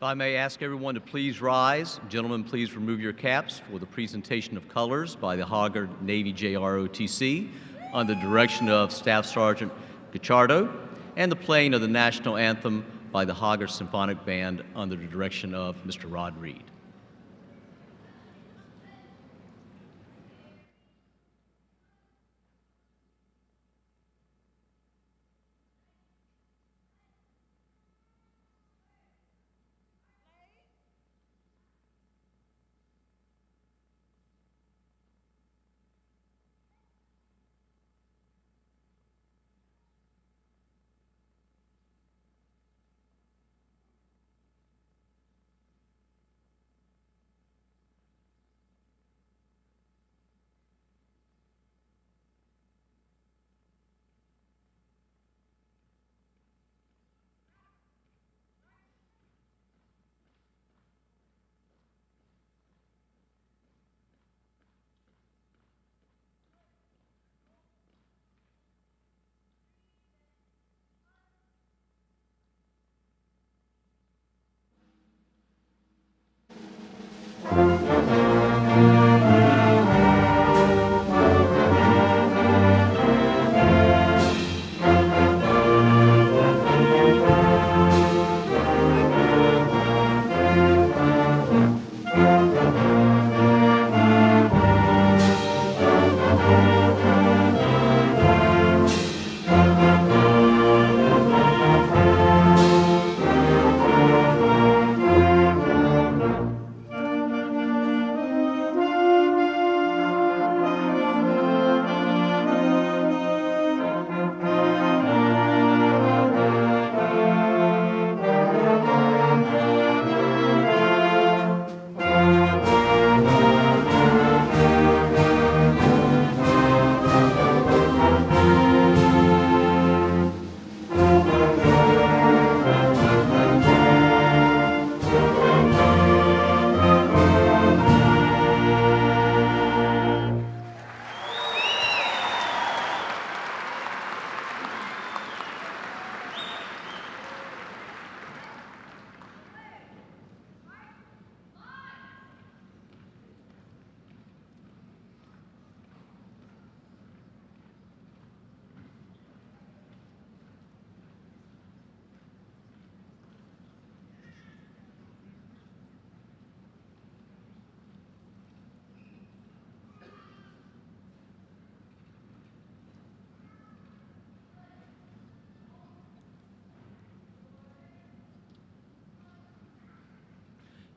I may ask everyone to please rise. Gentlemen, please remove your caps for the presentation of colors by the Hoggard Navy JROTC under the direction of Staff Sergeant Guicciardo, and the playing of the national anthem by the Hoggard Symphonic Band under the direction of Mr. Rod Reed.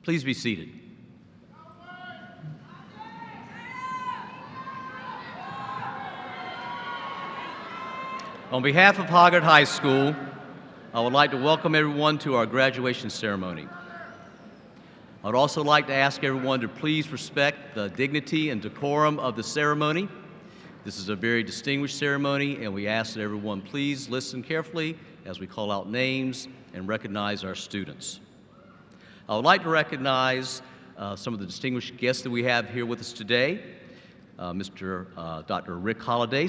Please be seated. On behalf of Hoggard High School, I would like to welcome everyone to our graduation ceremony. I would also like to ask everyone to please respect the dignity and decorum of the ceremony. This is a very distinguished ceremony, and we ask that everyone please listen carefully as we call out names and recognize our students. I would like to recognize some of the distinguished guests that we have here with us today. Dr. Rick Holliday,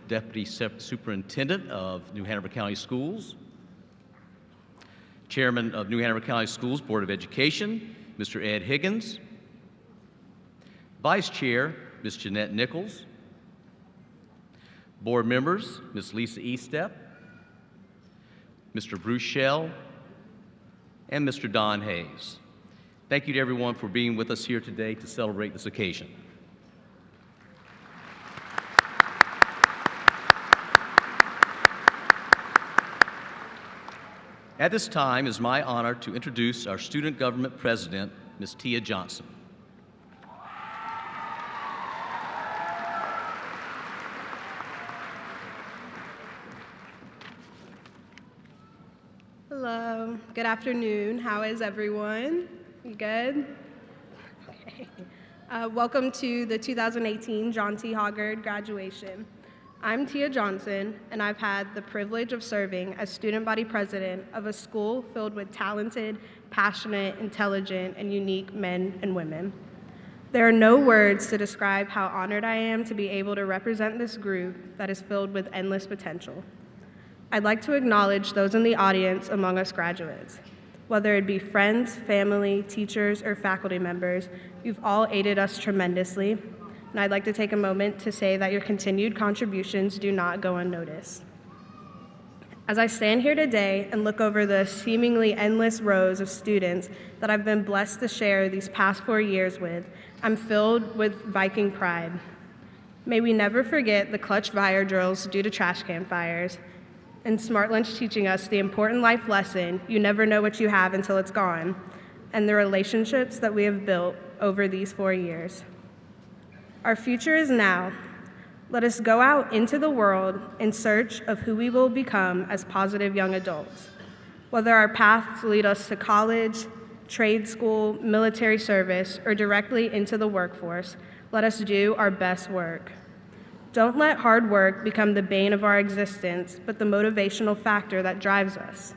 Deputy Superintendent of New Hanover County Schools. Chairman of New Hanover County Schools Board of Education, Mr. Ed Higgins. Vice Chair, Ms. Jeanette Nichols. Board members, Ms. Lisa Estep, Mr. Bruce Shell, and Mr. Don Hayes. Thank you to everyone for being with us here today to celebrate this occasion. At this time, it is my honor to introduce our Student Government President, Ms. Tia Johnson. Hello, good afternoon. How is everyone? You good? Okay. Welcome to the 2018 John T. Hoggard graduation. I'm Tia Johnson, and I've had the privilege of serving as student body president of a school filled with talented, passionate, intelligent, and unique men and women. There are no words to describe how honored I am to be able to represent this group that is filled with endless potential. I'd like to acknowledge those in the audience among us graduates. Whether it be friends, family, teachers, or faculty members, you've all aided us tremendously, and I'd like to take a moment to say that your continued contributions do not go unnoticed. As I stand here today and look over the seemingly endless rows of students that I've been blessed to share these past 4 years with, I'm filled with Viking pride. May we never forget the clutch fire drills due to trash can fires, and Smart Lunch teaching us the important life lesson, you never know what you have until it's gone, and the relationships that we have built over these 4 years. Our future is now. Let us go out into the world in search of who we will become as positive young adults. Whether our paths lead us to college, trade school, military service, or directly into the workforce, let us do our best work. Don't let hard work become the bane of our existence, but the motivational factor that drives us.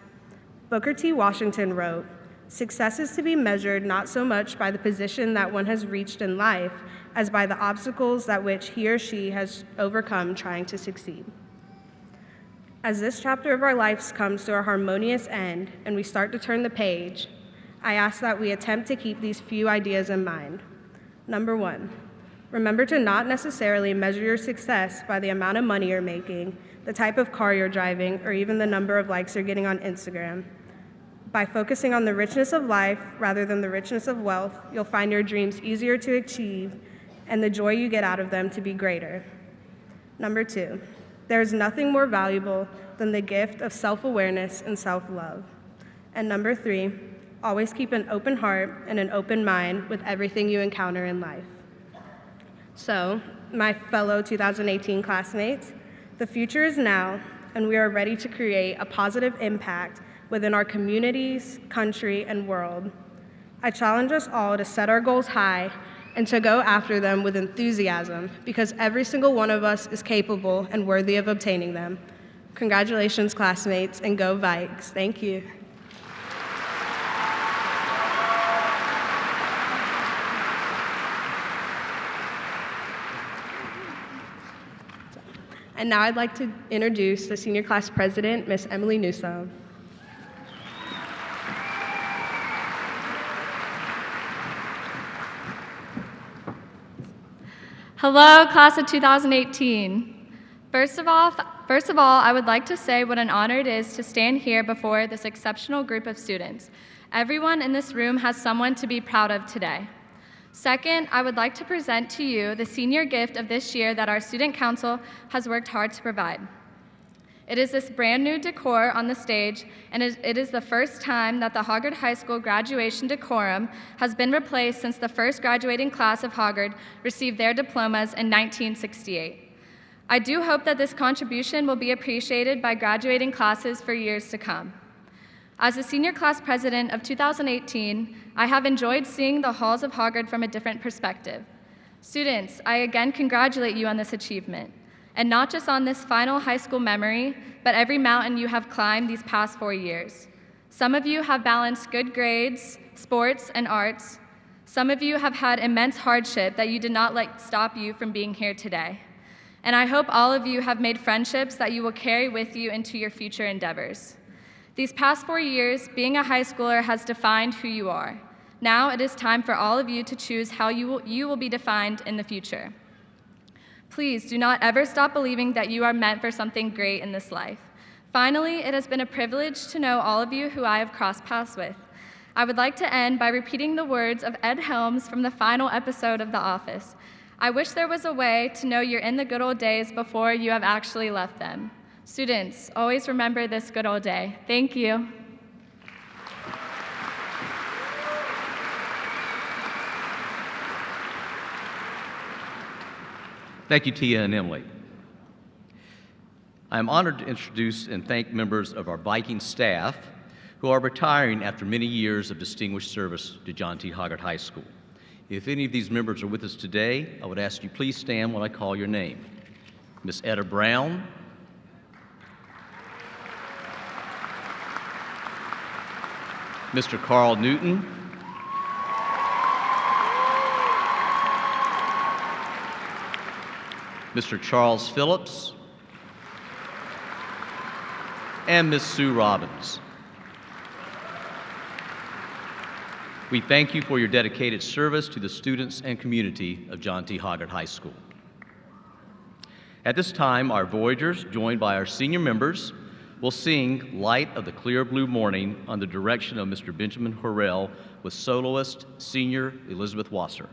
Booker T. Washington wrote, "Success is to be measured not so much by the position that one has reached in life as by the obstacles that which he or she has overcome trying to succeed." As this chapter of our lives comes to a harmonious end and we start to turn the page, I ask that we attempt to keep these few ideas in mind. Number one, remember to not necessarily measure your success by the amount of money you're making, the type of car you're driving, or even the number of likes you're getting on Instagram. By focusing on the richness of life rather than the richness of wealth, you'll find your dreams easier to achieve and the joy you get out of them to be greater. Number two, there is nothing more valuable than the gift of self-awareness and self-love. And number three, always keep an open heart and an open mind with everything you encounter in life. So, my fellow 2018 classmates, the future is now, and we are ready to create a positive impact within our communities, country, and world. I challenge us all to set our goals high and to go after them with enthusiasm, because every single one of us is capable and worthy of obtaining them. Congratulations, classmates, and go Vikes. Thank you. And now I'd like to introduce the senior class president, Miss Emily Newsom. Hello, class of 2018. First of all, I would like to say what an honor it is to stand here before this exceptional group of students. Everyone in this room has someone to be proud of today. Second, I would like to present to you the senior gift of this year that our student council has worked hard to provide. It is this brand new decor on the stage, and it is the first time that the Hoggard High School graduation decorum has been replaced since the first graduating class of Hoggard received their diplomas in 1968. I do hope that this contribution will be appreciated by graduating classes for years to come. As the senior class president of 2018, I have enjoyed seeing the halls of Hoggard from a different perspective. Students, I again congratulate you on this achievement. And not just on this final high school memory, but every mountain you have climbed these past 4 years. Some of you have balanced good grades, sports, and arts. Some of you have had immense hardship that you did not let stop you from being here today. And I hope all of you have made friendships that you will carry with you into your future endeavors. These past 4 years, being a high schooler has defined who you are. Now it is time for all of you to choose how you will be defined in the future. Please do not ever stop believing that you are meant for something great in this life. Finally, it has been a privilege to know all of you who I have crossed paths with. I would like to end by repeating the words of Ed Helms from the final episode of The Office. I wish there was a way to know you're in the good old days before you have actually left them. Students, always remember this good old day. Thank you. Thank you, Tia and Emily. I am honored to introduce and thank members of our Viking staff who are retiring after many years of distinguished service to John T. Hoggard High School. If any of these members are with us today, I would ask you please stand when I call your name. Miss Etta Brown, Mr. Carl Newton, Mr. Charles Phillips, and Miss Sue Robbins. We thank you for your dedicated service to the students and community of John T. Hoggard High School. At this time, our Voyagers, joined by our senior members, will sing Light of the Clear Blue Morning under the direction of Mr. Benjamin Horrell with soloist senior Elizabeth Wasser.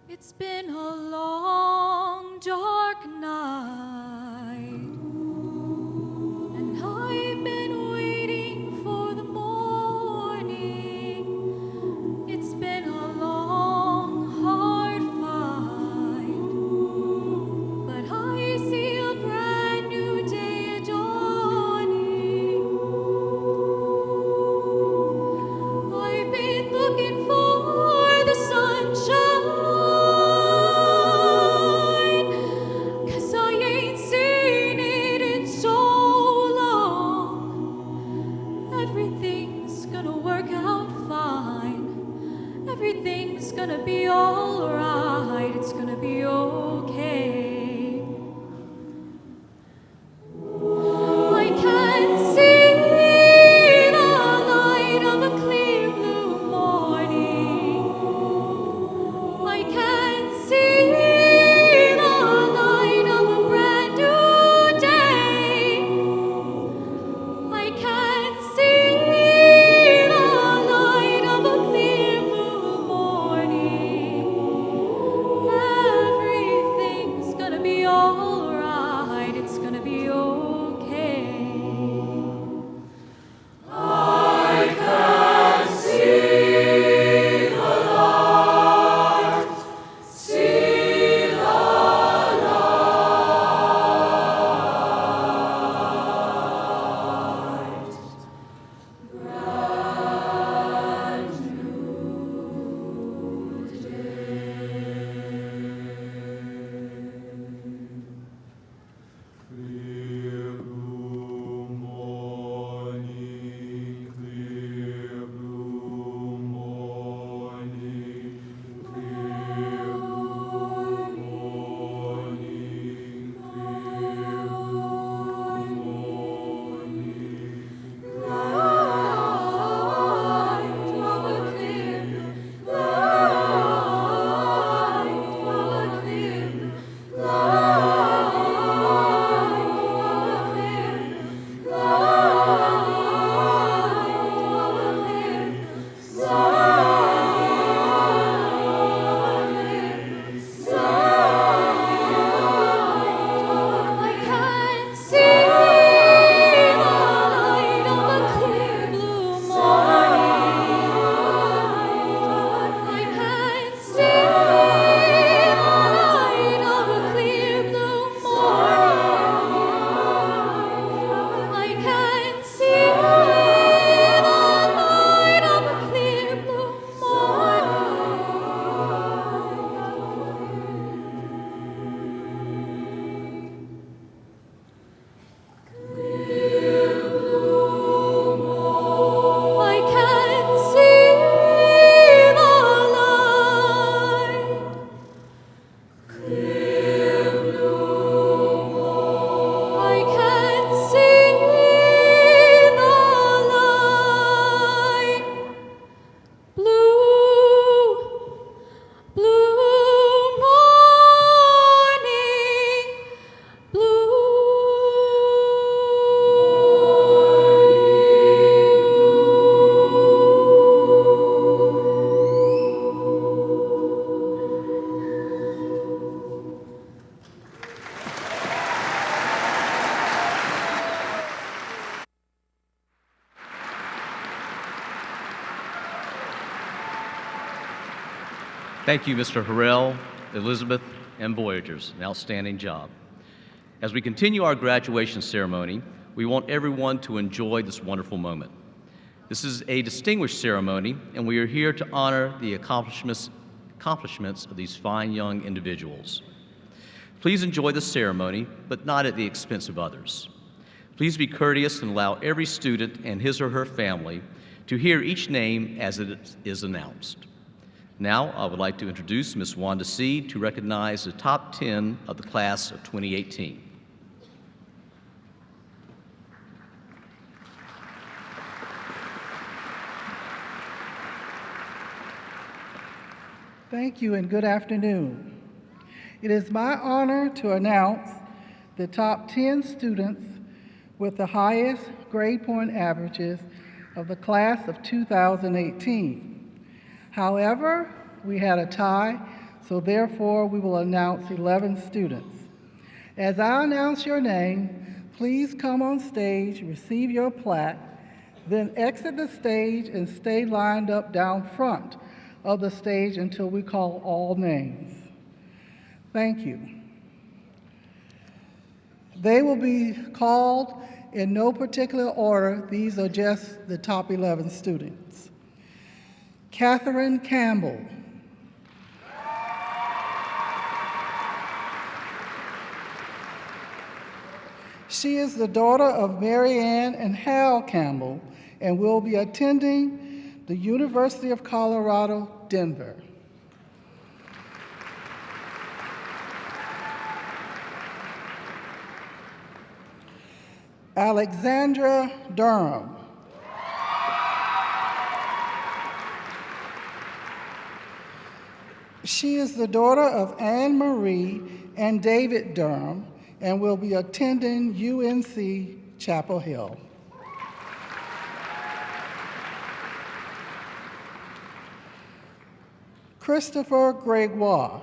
It's been a long, dark night, and I've been waiting for the morning. It's been a long, hard fight, but I see a brand new day dawning. I've been looking for the sunshine. Everything's gonna be all right, it's gonna be okay. I can see the light of a clear blue morning. I can see the light of a brand new day. I can see the light of a clear blue morning. Everything's Thank you, Mr. Harrell, Elizabeth, and Voyagers. An outstanding job. As we continue our graduation ceremony, we want everyone to enjoy this wonderful moment. This is a distinguished ceremony, and we are here to honor the accomplishments of these fine young individuals. Please enjoy the ceremony, but not at the expense of others. Please be courteous and allow every student and his or her family to hear each name as it is announced. Now, I would like to introduce Ms. Wanda Seed to recognize the top 10 of the class of 2018. Thank you and good afternoon. It is my honor to announce the top 10 students with the highest grade point averages of the class of 2018. However, we had a tie, so therefore we will announce 11 students. As I announce your name, please come on stage, receive your plaque, then exit the stage and stay lined up down front of the stage until we call all names. Thank you. They will be called in no particular order. These are just the top 11 students. Catherine Campbell. She is the daughter of Mary Ann and Hal Campbell and will be attending the University of Colorado, Denver. Alexandra Durham. She is the daughter of Anne Marie and David Durham and will be attending UNC Chapel Hill. Christopher Gregoire.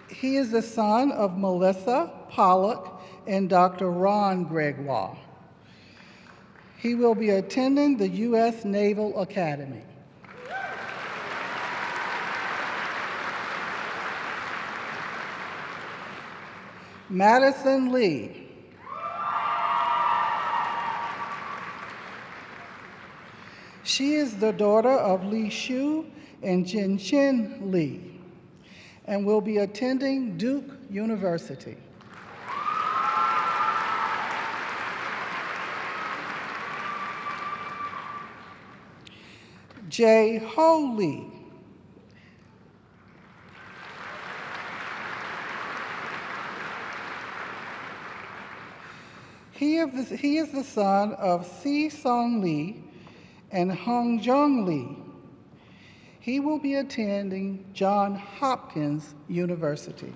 He is the son of Melissa Pollock and Dr. Ron Gregoire. He will be attending the U.S. Naval Academy. Madison Lee. She is the daughter of Li Shu and Jin Chin Lee and will be attending Duke University. Jay Ho Lee. He is the son of Si Song Lee and Hong Jung Lee. He will be attending Johns Hopkins University.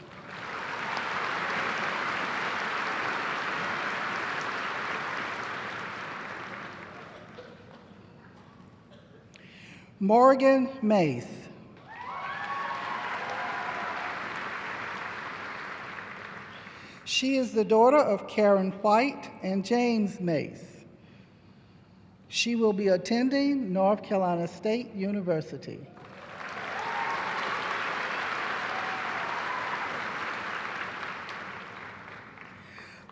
Morgan Mace. She is the daughter of Karen White and James Mace. She will be attending North Carolina State University.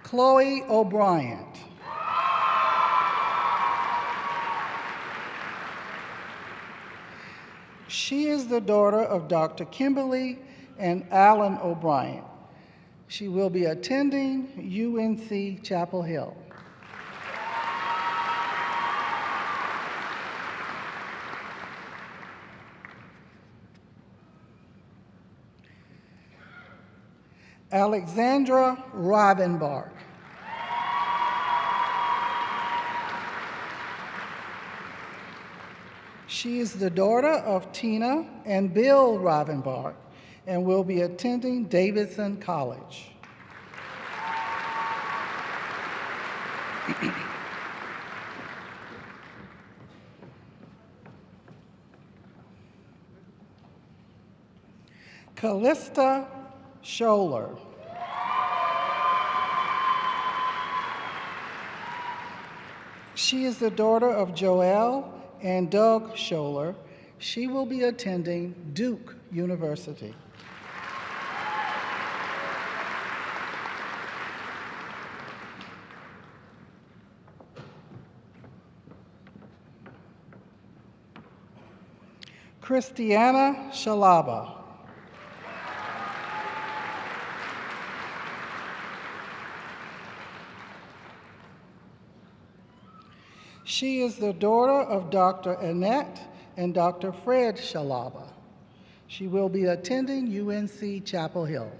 Chloe O'Brien. She is the daughter of Dr. Kimberly and Alan O'Brien. She will be attending UNC Chapel Hill. Alexandra Rivenbark. She is the daughter of Tina and Bill Rivenbark and will be attending Davidson College. Callista Scholler. She is the daughter of Joelle and Doug Scholler. She will be attending Duke University. Christiana Shalaba. She is the daughter of Dr. Annette and Dr. Fred Shalaba. She will be attending UNC Chapel Hill.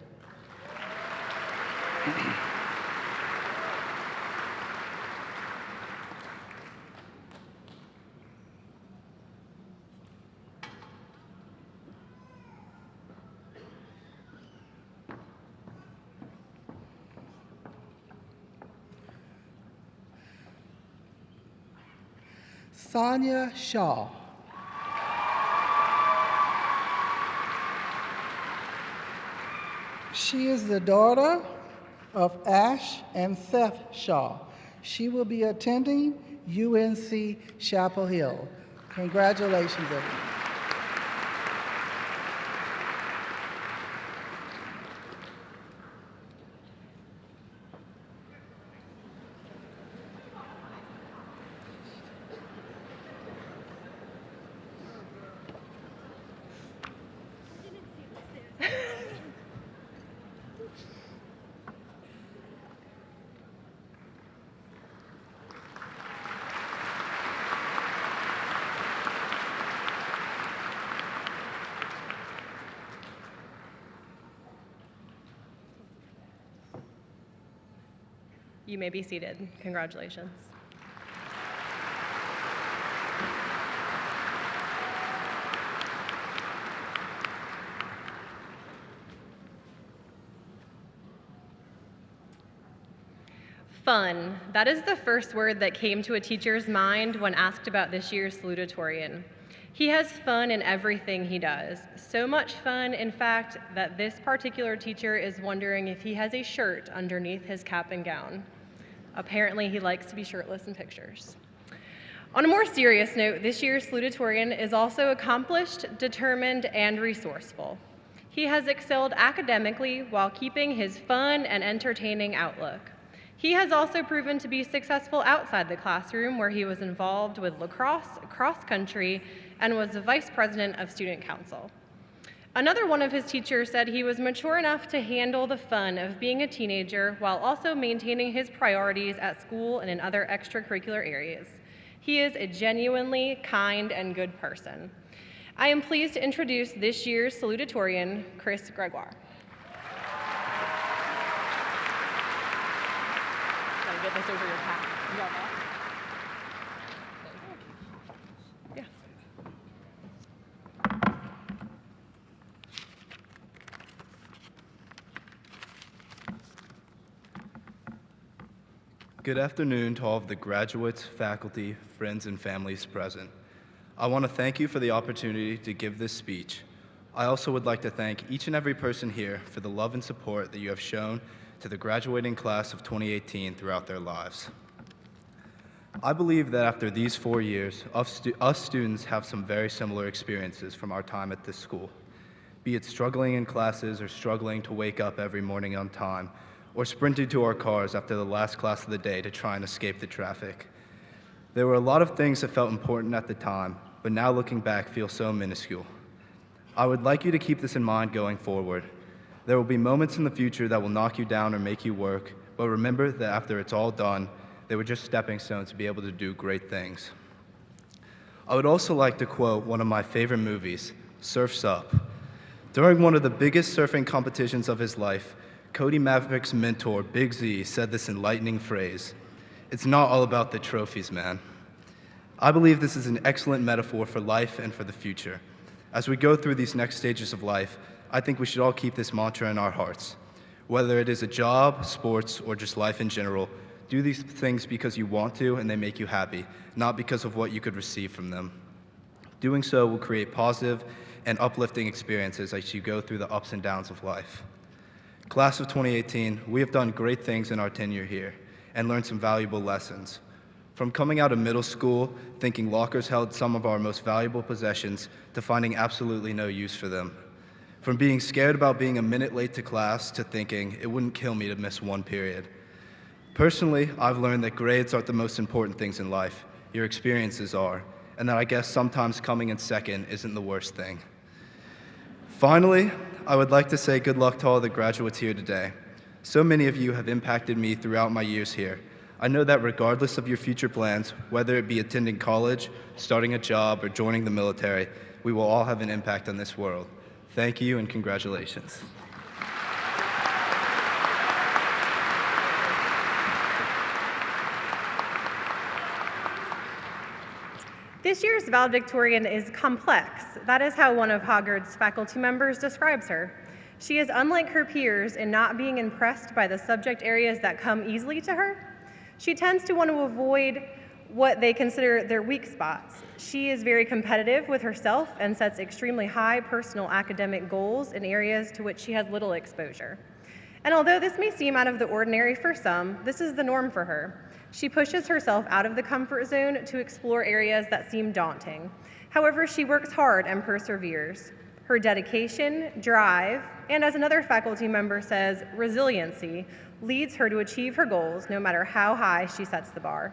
Sonia Shaw. She is the daughter of Ash and Seth Shaw. She will be attending UNC Chapel Hill. Congratulations, everyone. You may be seated. Congratulations. Fun. That is the first word that came to a teacher's mind when asked about this year's salutatorian. He has fun in everything he does. So much fun, in fact, that this particular teacher is wondering if he has a shirt underneath his cap and gown. Apparently, he likes to be shirtless in pictures. On a more serious note, this year's salutatorian is also accomplished, determined, and resourceful. He has excelled academically while keeping his fun and entertaining outlook. He has also proven to be successful outside the classroom, where he was involved with lacrosse, cross country, and was the vice president of student council. Another one of his teachers said he was mature enough to handle the fun of being a teenager while also maintaining his priorities at school and in other extracurricular areas. He is a genuinely kind and good person. I am pleased to introduce this year's salutatorian, Chris Gregoire. Gotta get this over your hat. You got that? Yeah. Good afternoon to all of the graduates, faculty, friends, and families present. I want to thank you for the opportunity to give this speech. I also would like to thank each and every person here for the love and support that you have shown to the graduating class of 2018 throughout their lives. I believe that after these 4 years, us students have some very similar experiences from our time at this school, be it struggling in classes or struggling to wake up every morning on time, or sprinting to our cars after the last class of the day to try and escape the traffic. There were a lot of things that felt important at the time, but now looking back feel so minuscule. I would like you to keep this in mind going forward. There will be moments in the future that will knock you down or make you work, but remember that after it's all done, they were just stepping stones to be able to do great things. I would also like to quote one of my favorite movies, Surf's Up. During one of the biggest surfing competitions of his life, Cody Maverick's mentor, Big Z, said this enlightening phrase, "It's not all about the trophies, man." I believe this is an excellent metaphor for life and for the future. As we go through these next stages of life, I think we should all keep this mantra in our hearts. Whether it is a job, sports, or just life in general, do these things because you want to and they make you happy, not because of what you could receive from them. Doing so will create positive and uplifting experiences as you go through the ups and downs of life. Class of 2018, we have done great things in our tenure here and learned some valuable lessons. From coming out of middle school, thinking lockers held some of our most valuable possessions, to finding absolutely no use for them. From being scared about being a minute late to class, to thinking it wouldn't kill me to miss one period. Personally, I've learned that grades aren't the most important things in life. Your experiences are, and that I guess sometimes coming in second isn't the worst thing. Finally, I would like to say good luck to all the graduates here today. So many of you have impacted me throughout my years here. I know that regardless of your future plans, whether it be attending college, starting a job, or joining the military, we will all have an impact on this world. Thank you and congratulations. This year's valedictorian is complex. That is how one of Hoggard's faculty members describes her. She is unlike her peers in not being impressed by the subject areas that come easily to her. She tends to want to avoid what they consider their weak spots. She is very competitive with herself and sets extremely high personal academic goals in areas to which she has little exposure. And although this may seem out of the ordinary for some, this is the norm for her. She pushes herself out of the comfort zone to explore areas that seem daunting. However, she works hard and perseveres. Her dedication, drive, and as another faculty member says, resiliency, leads her to achieve her goals no matter how high she sets the bar.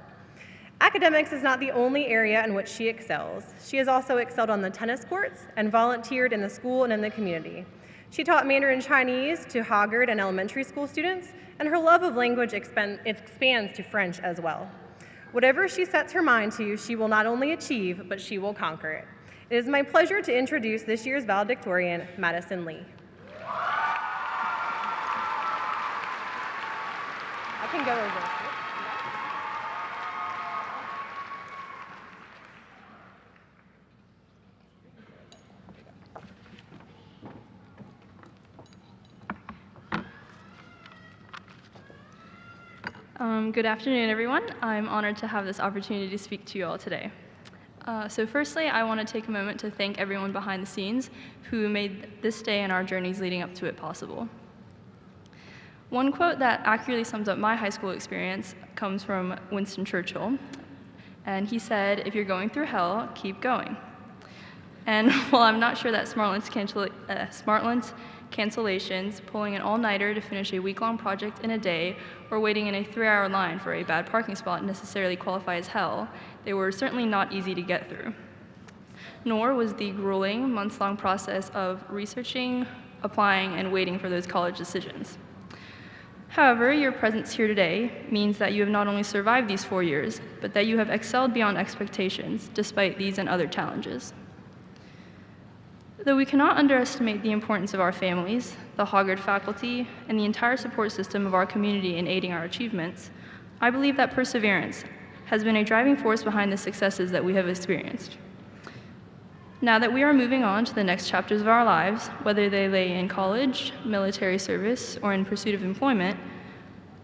Academics is not the only area in which she excels. She has also excelled on the tennis courts and volunteered in the school and in the community. She taught Mandarin Chinese to Hoggard and elementary school students, and her love of language expands to French as well. Whatever she sets her mind to, she will not only achieve, but she will conquer it. It is my pleasure to introduce this year's valedictorian, Madison Lee. I can go over. Good afternoon, everyone. I'm honored to have this opportunity to speak to you all today. So firstly, I want to take a moment to thank everyone behind the scenes who made this day and our journeys leading up to it possible. One quote that accurately sums up my high school experience comes from Winston Churchill, and he said, "If you're going through hell, keep going." And while I'm not sure that Smartland's cancellations, pulling an all-nighter to finish a week-long project in a day, or waiting in a 3-hour line for a bad parking spot necessarily qualify as hell, they were certainly not easy to get through. Nor was the grueling, months-long process of researching, applying, and waiting for those college decisions. However, your presence here today means that you have not only survived these 4 years, but that you have excelled beyond expectations, despite these and other challenges. Though we cannot underestimate the importance of our families, the Hoggard faculty, and the entire support system of our community in aiding our achievements, I believe that perseverance has been a driving force behind the successes that we have experienced. Now that we are moving on to the next chapters of our lives, whether they lay in college, military service, or in pursuit of employment,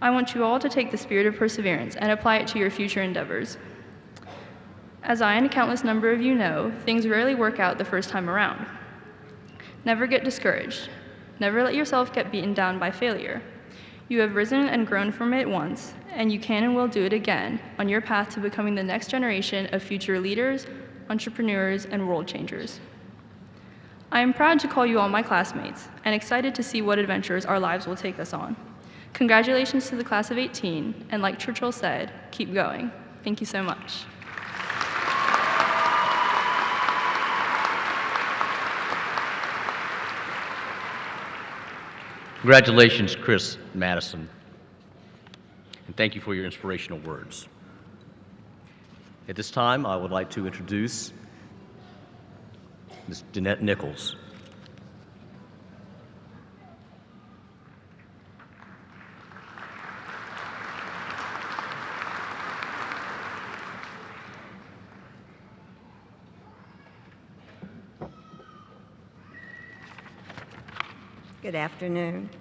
I want you all to take the spirit of perseverance and apply it to your future endeavors. As I and a countless number of you know, things rarely work out the first time around. Never get discouraged. Never let yourself get beaten down by failure. You have risen and grown from it once, and you can and will do it again on your path to becoming the next generation of future leaders, entrepreneurs, and world changers. I am proud to call you all my classmates and excited to see what adventures our lives will take us on. Congratulations to the class of 18, and like Churchill said, keep going. Thank you so much. Congratulations, Chris Madison, and thank you for your inspirational words. At this time, I would like to introduce Ms. Danette Nichols. Good afternoon.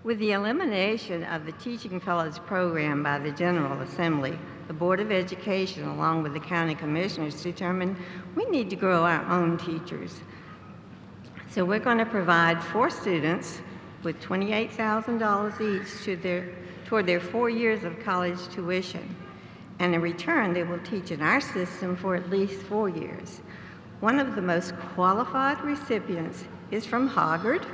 With the elimination of the Teaching Fellows program by the General Assembly, the Board of Education, along with the County Commissioners, determined we need to grow our own teachers. So we're going to provide 4 students with $28,000 each toward their 4 years of college tuition. and in return, they will teach in our system for at least 4 years. One of the most qualified recipients is from Hoggard,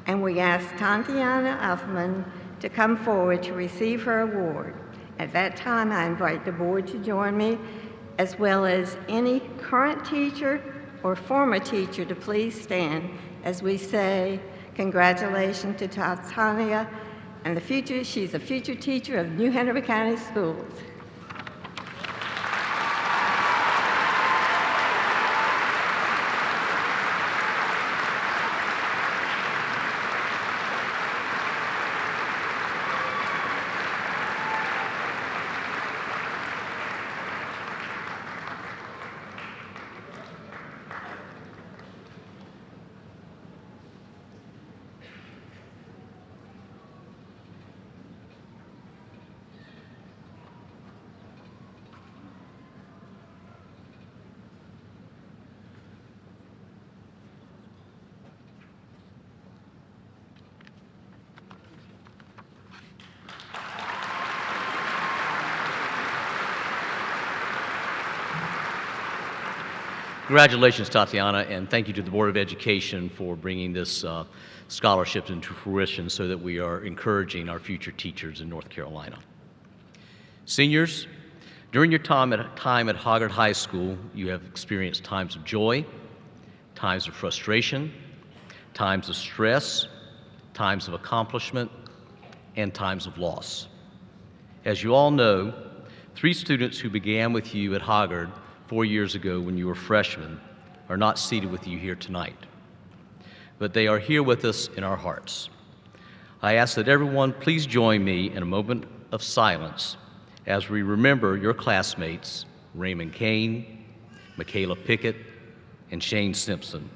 and we ask Tatiana Uffman to come forward to receive her award. At that time, I invite the board to join me, as well as any current teacher or former teacher to please stand as we say congratulations to Tatiana and she's a future teacher of New Hanover County Schools. Congratulations, Tatiana, and thank you to the Board of Education for bringing this scholarship into fruition so that we are encouraging our future teachers in North Carolina. Seniors, during your time at Hoggard High School, you have experienced times of joy, times of frustration, times of stress, times of accomplishment, and times of loss. As you all know, 3 students who began with you at Hoggard 4 years ago when you were freshmen are not seated with you here tonight, but they are here with us in our hearts. I ask that everyone please join me in a moment of silence as we remember your classmates, Raymond Kane, Michaela Pickett, and Shane Simpson.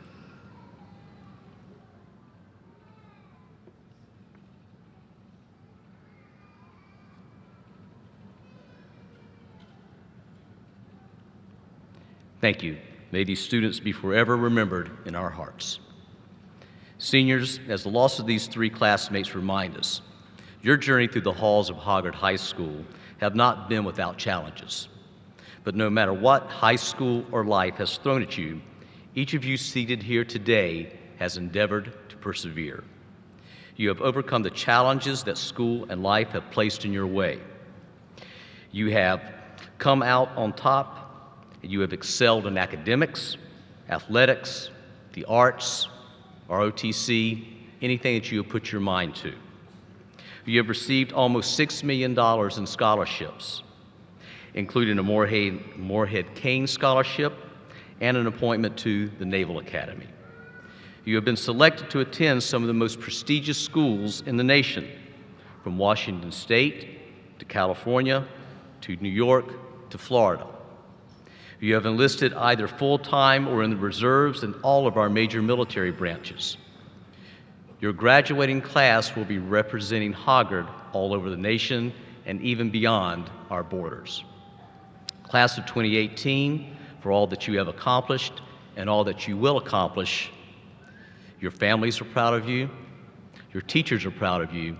Thank you. May these students be forever remembered in our hearts. Seniors, as the loss of these 3 classmates remind us, your journey through the halls of Hoggard High School have not been without challenges. But no matter what high school or life has thrown at you, each of you seated here today has endeavored to persevere. You have overcome the challenges that school and life have placed in your way. You have come out on top. You have excelled in academics, athletics, the arts, ROTC, anything that you have put your mind to. You have received almost $6 million in scholarships, including a Moorhead Kane Scholarship and an appointment to the Naval Academy. You have been selected to attend some of the most prestigious schools in the nation, from Washington State to California to New York to Florida. You have enlisted either full-time or in the reserves in all of our major military branches. Your graduating class will be representing Hoggard all over the nation and even beyond our borders. Class of 2018, for all that you have accomplished and all that you will accomplish, your families are proud of you, your teachers are proud of you,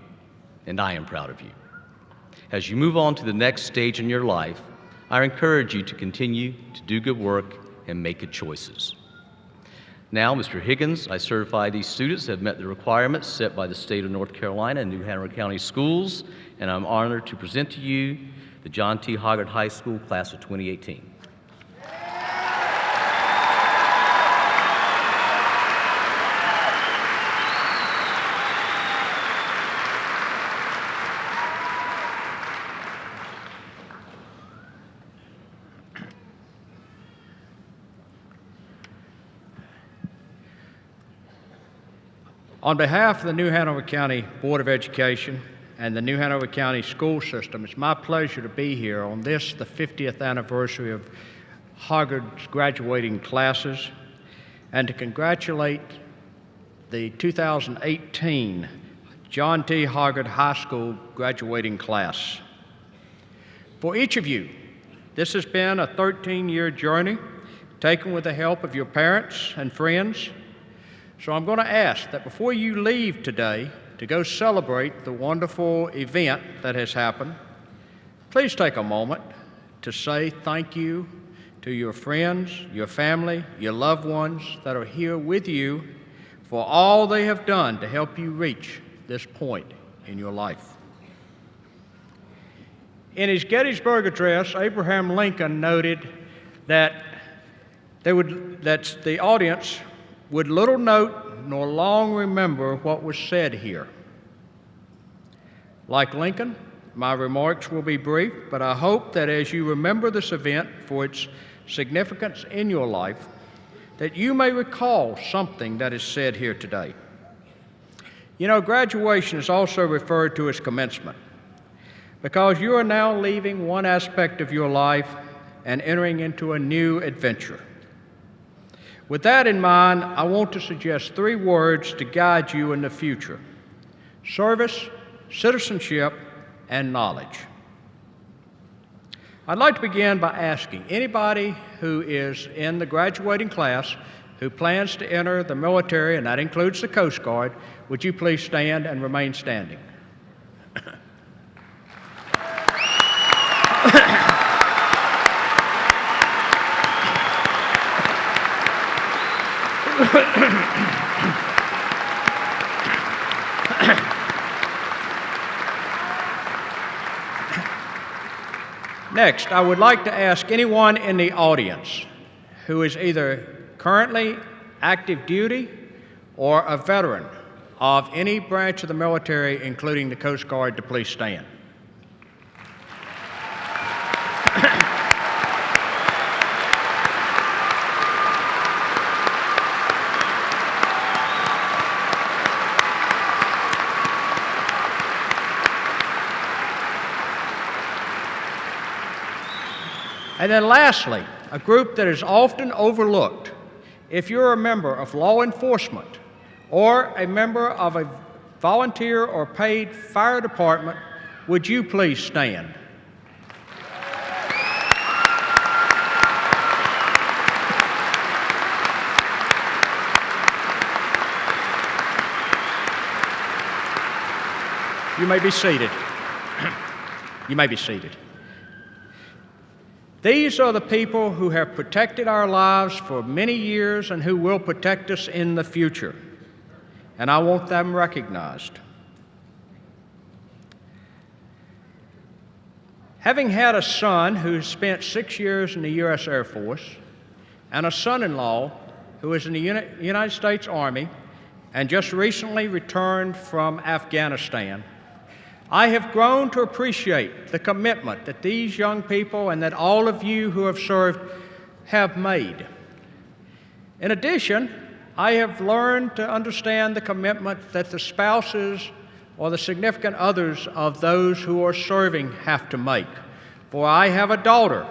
and I am proud of you. As you move on to the next stage in your life, I encourage you to continue to do good work and make good choices. Now, Mr. Higgins, I certify these students have met the requirements set by the state of North Carolina and New Hanover County Schools, and I'm honored to present to you the John T. Hoggard High School Class of 2018. On behalf of the New Hanover County Board of Education and the New Hanover County school system, it's my pleasure to be here on this, the 50th anniversary of Hoggard's graduating classes, and to congratulate the 2018 John T. Hoggard High School graduating class. For each of you, this has been a 13-year journey taken with the help of your parents and friends. So I'm going to ask that before you leave today to go celebrate the wonderful event that has happened, please take a moment to say thank you to your friends, your family, your loved ones that are here with you for all they have done to help you reach this point in your life. In his Gettysburg Address, Abraham Lincoln noted that the audience would little note nor long remember what was said here. Like Lincoln, my remarks will be brief, but I hope that as you remember this event for its significance in your life, that you may recall something that is said here today. You know, graduation is also referred to as commencement, because you are now leaving one aspect of your life and entering into a new adventure. With that in mind, I want to suggest 3 words to guide you in the future: service, citizenship, and knowledge. I'd like to begin by asking anybody who is in the graduating class who plans to enter the military, and that includes the Coast Guard, would you please stand and remain standing? Next, I would like to ask anyone in the audience who is either currently active duty or a veteran of any branch of the military, including the Coast Guard, to please stand. And then lastly, a group that is often overlooked. If you're a member of law enforcement or a member of a volunteer or paid fire department, would you please stand? You may be seated. You may be seated. These are the people who have protected our lives for many years and who will protect us in the future, and I want them recognized. Having had a son who spent 6 years in the U.S. Air Force and a son-in-law who is in the United States Army and just recently returned from Afghanistan, I have grown to appreciate the commitment that these young people and that all of you who have served have made. In addition, I have learned to understand the commitment that the spouses or the significant others of those who are serving have to make. For I have a daughter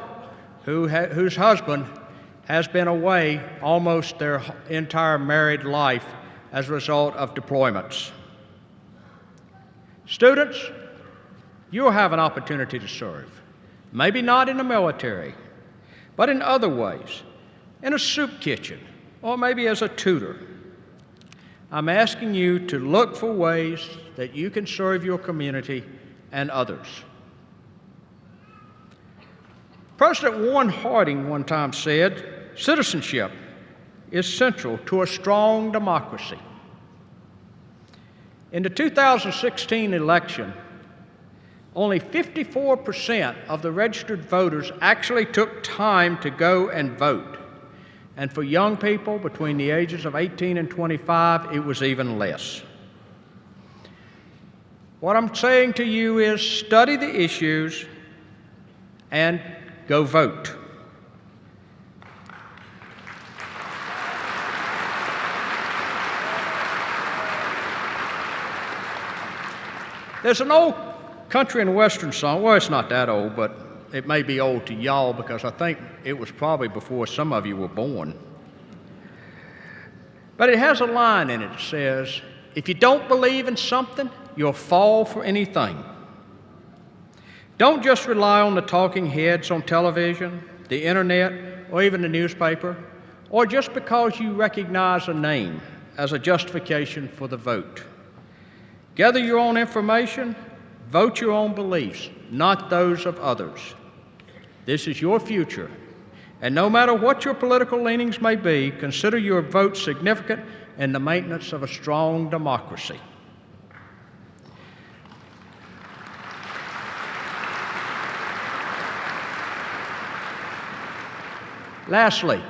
whose husband has been away almost their entire married life as a result of deployments. Students, you'll have an opportunity to serve. Maybe not in the military, but in other ways, in a soup kitchen, or maybe as a tutor. I'm asking you to look for ways that you can serve your community and others. President Warren Harding one time said, "Citizenship is central to a strong democracy." In the 2016 election, only 54% of the registered voters actually took time to go and vote. And for young people between the ages of 18 and 25, it was even less. What I'm saying to you is study the issues and go vote. There's an old country and western song. Well, it's not that old, but it may be old to y'all because I think it was probably before some of you were born. But it has a line in it that says, "If you don't believe in something, you'll fall for anything." Don't just rely on the talking heads on television, the internet, or even the newspaper, or just because you recognize a name as a justification for the vote. Gather your own information, vote your own beliefs, not those of others. This is your future. And no matter what your political leanings may be, consider your vote significant in the maintenance of a strong democracy. Lastly,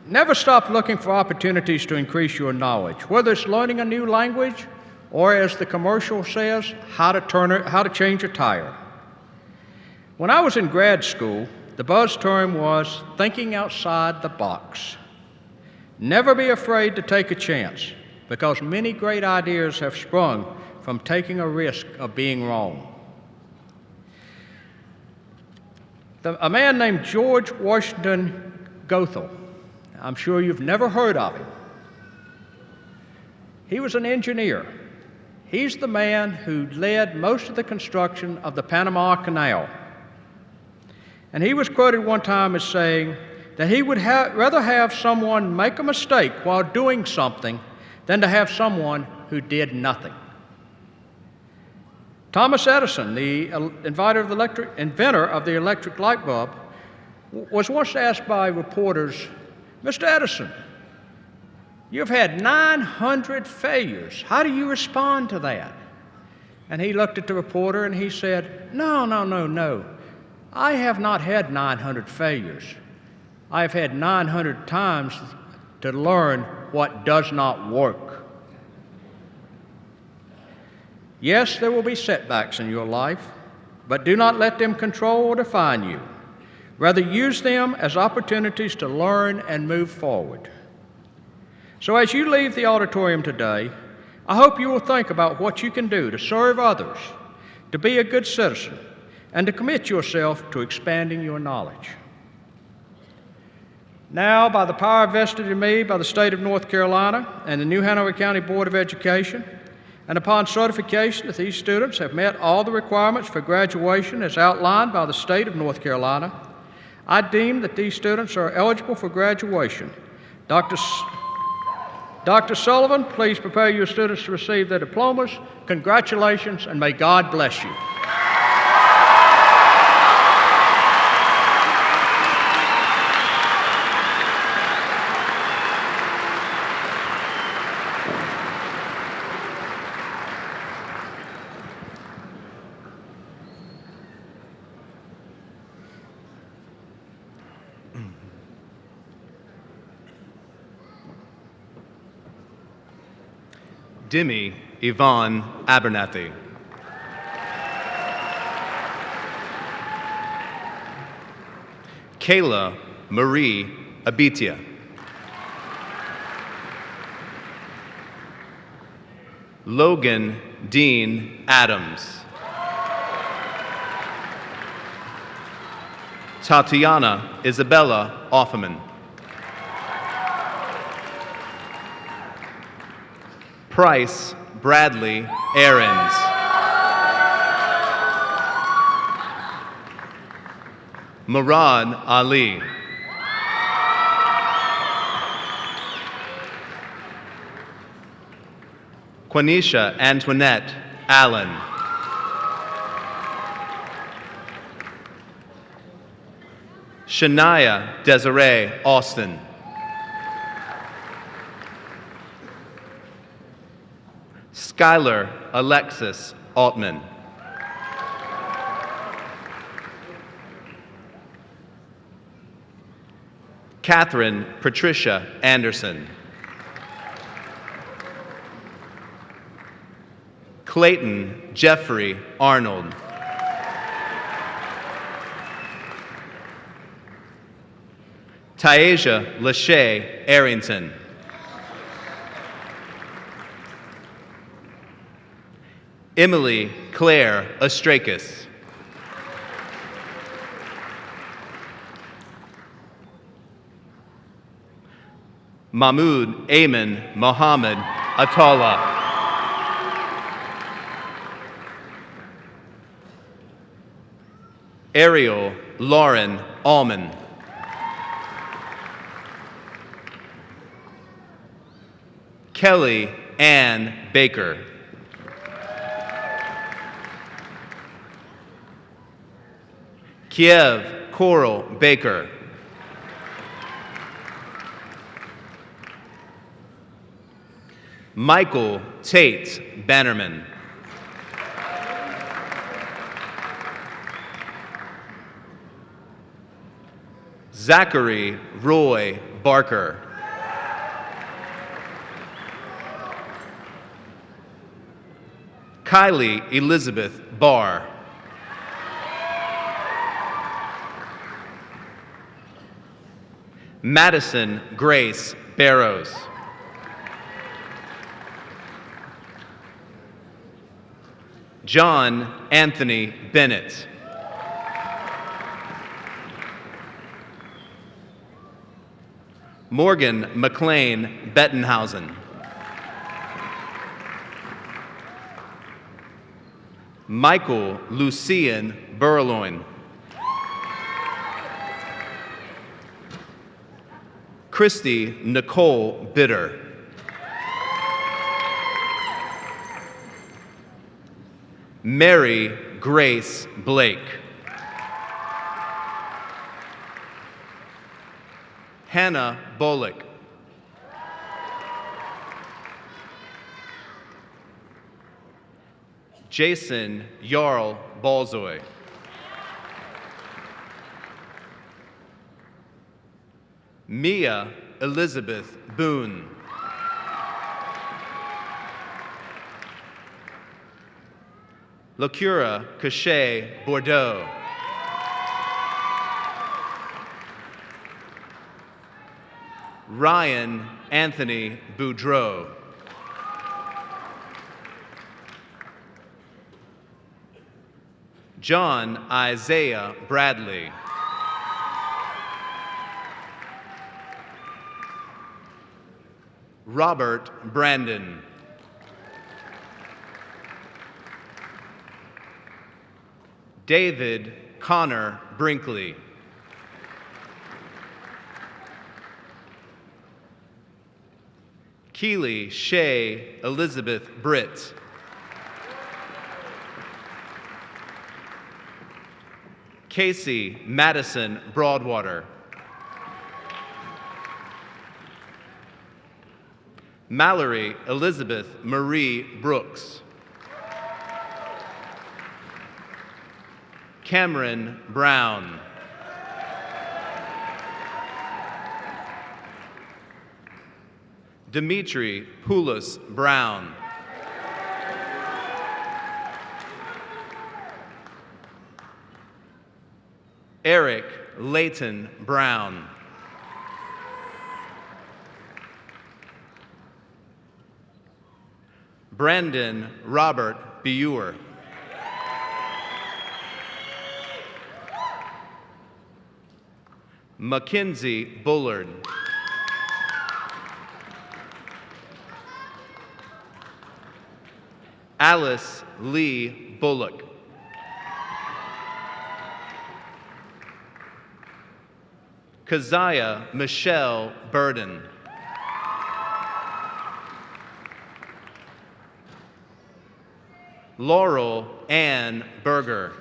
never stop looking for opportunities to increase your knowledge, whether it's learning a new language or, as the commercial says, how to change a tire. When I was in grad school, the buzz term was thinking outside the box. Never be afraid to take a chance, because many great ideas have sprung from taking a risk of being wrong. A man named George Washington Goethel, I'm sure you've never heard of him. He was an engineer. He's the man who led most of the construction of the Panama Canal. And he was quoted one time as saying that he would rather have someone make a mistake while doing something than to have someone who did nothing. Thomas Edison, the inventor of the electric light bulb, was once asked by reporters, "Mr. Edison, you've had 900 failures. How do you respond to that?" And he looked at the reporter and he said, No. I have not had 900 failures. I have had 900 times to learn what does not work. Yes, there will be setbacks in your life, but do not let them control or define you. Rather, use them as opportunities to learn and move forward. So as you leave the auditorium today, I hope you will think about what you can do to serve others, to be a good citizen, and to commit yourself to expanding your knowledge. Now, by the power vested in me by the state of North Carolina and the New Hanover County Board of Education, and upon certification that these students have met all the requirements for graduation as outlined by the state of North Carolina, I deem that these students are eligible for graduation. Dr. Sullivan, please prepare your students to receive their diplomas. Congratulations, and may God bless you. Demi Yvonne Abernathy. Kayla Marie Abitia. Logan Dean Adams. Tatiana Isabella Offerman. Price Bradley Ahrens. Murad Ali. Quanisha Antoinette Allen. Shania Desiree Austin. Skylar Alexis Altman. Catherine Patricia Anderson. Clayton Jeffrey Arnold. Taisha Lachey Arrington. Emily Claire Ostrakis. Mahmoud Ayman Mohammed Atala. Ariel Lauren Allman. Kelly Ann Baker. Kiev Coral Baker. Michael Tate Bannerman. Zachary Roy Barker. Kylie Elizabeth Barr. Madison Grace Barrows. John Anthony Bennett. Morgan McLean Bettenhausen. Michael Lucian Burloin. Christy Nicole Bitter. Mary Grace Blake. Hannah Bullock. Jason Jarl Balzoy. Mia Elizabeth Boone. Lacura Cachet Bordeaux. Ryan Anthony Boudreau. John Isaiah Bradley. Robert Brandon. David Connor Brinkley. Keely Shea Elizabeth Britt. Casey Madison Broadwater. Mallory Elizabeth Marie Brooks. Cameron Brown. Dimitri Poulos Brown. Eric Layton Brown. Brandon Robert Buer. Mackenzie Bullard. Alice Lee Bullock. Keziah Michelle Burden. Laurel Ann Berger.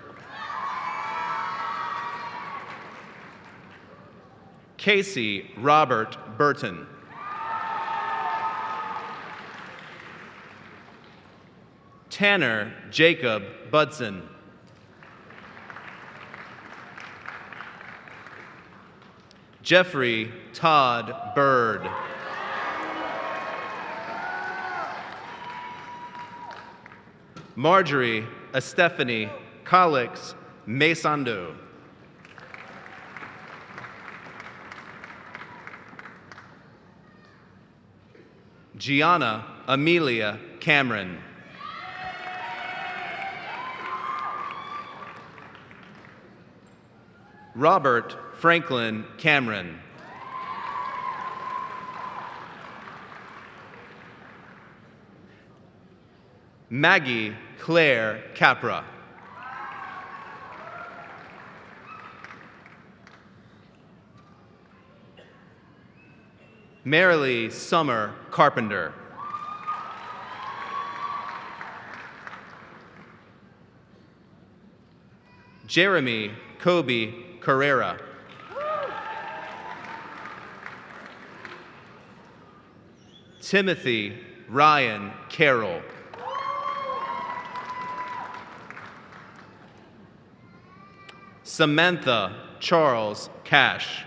Casey Robert Burton. Tanner Jacob Budson. Jeffrey Todd Bird. Marjorie Estefany Colix Mesando. Gianna Amelia Cameron. Robert Franklin Cameron. Maggie Claire Capra. Marilee Summer Carpenter. Jeremy Kobe Carrera. Timothy Ryan Carroll. Samantha Charles Cash.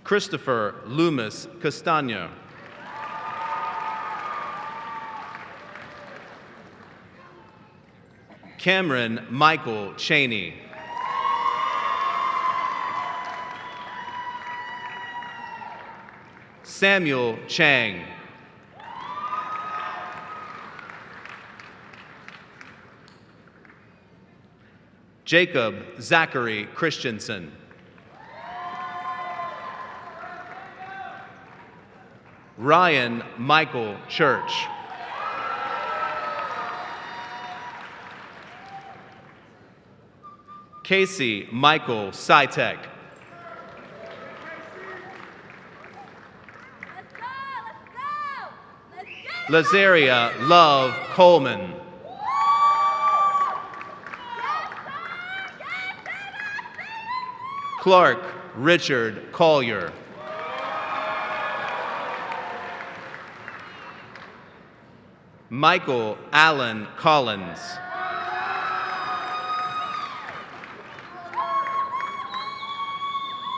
Christopher Loomis Castaño. Cameron Michael Cheney. Samuel Chang. Jacob Zachary Christensen. Ryan Michael Church. Casey Michael Sytek. Lazaria Love Coleman. Clark Richard Collier. Michael Allen Collins.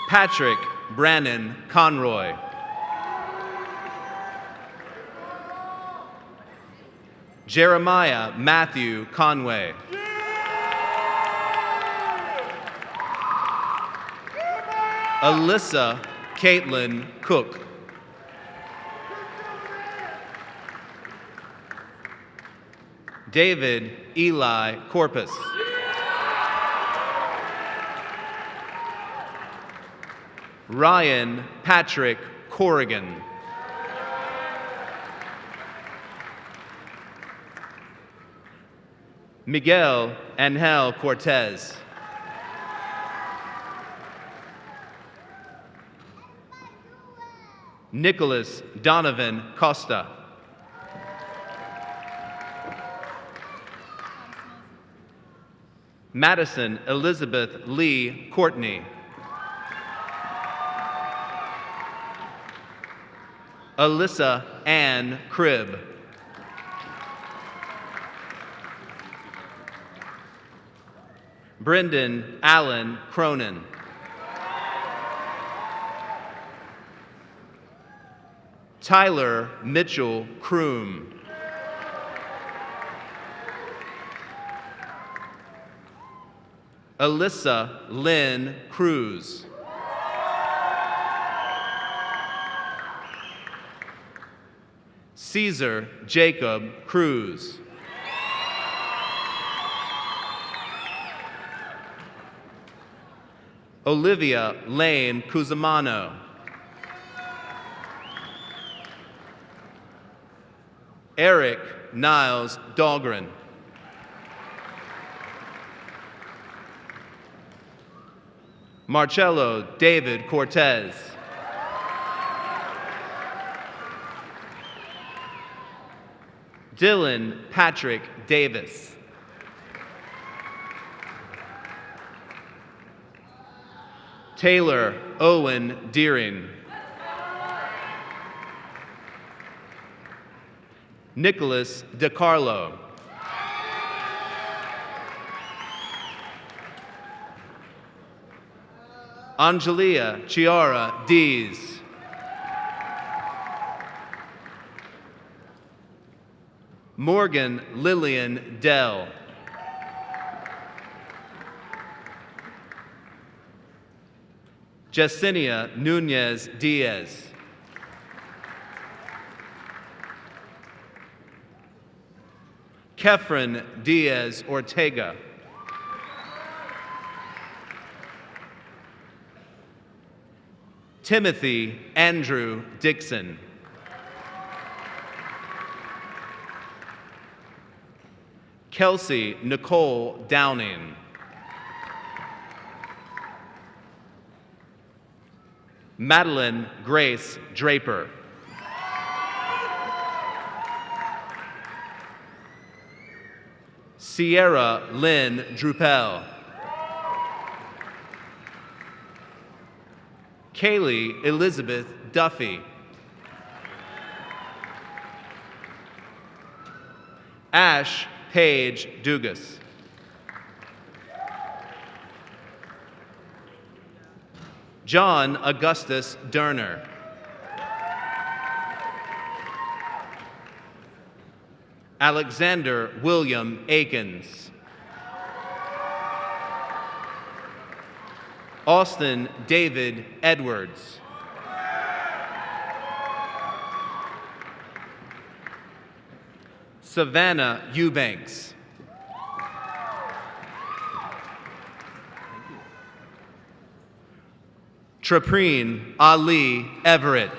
Patrick Brannon Conroy. Jeremiah Matthew Conway. Alyssa Caitlin Cook. David Eli Corpus. Ryan Patrick Corrigan. Miguel Angel Cortez. Nicholas Donovan Costa. Madison Elizabeth Lee Courtney. Alyssa Ann Cribb. Brendan Allen Cronin. Tyler Mitchell Kroom. Alyssa Lynn Cruz. Caesar Jacob Cruz. Olivia Lane Cusimano. Eric Niles Dahlgren. Marcello David Cortez. Dylan Patrick Davis. Taylor Owen Deering. Nicholas DeCarlo. Angelia Chiara Dees. Morgan Lillian Dell. Jessinia Nunez Diaz. Kefren Diaz Ortega. Timothy Andrew Dixon. Kelsey Nicole Downing. Madeline Grace Draper. Sierra Lynn Drupel. Kaylee Elizabeth Duffy. Ash Paige Dugas. John Augustus Derner. Alexander William Akins. Austin David Edwards. Savannah Eubanks. Trapreen Ali Everett.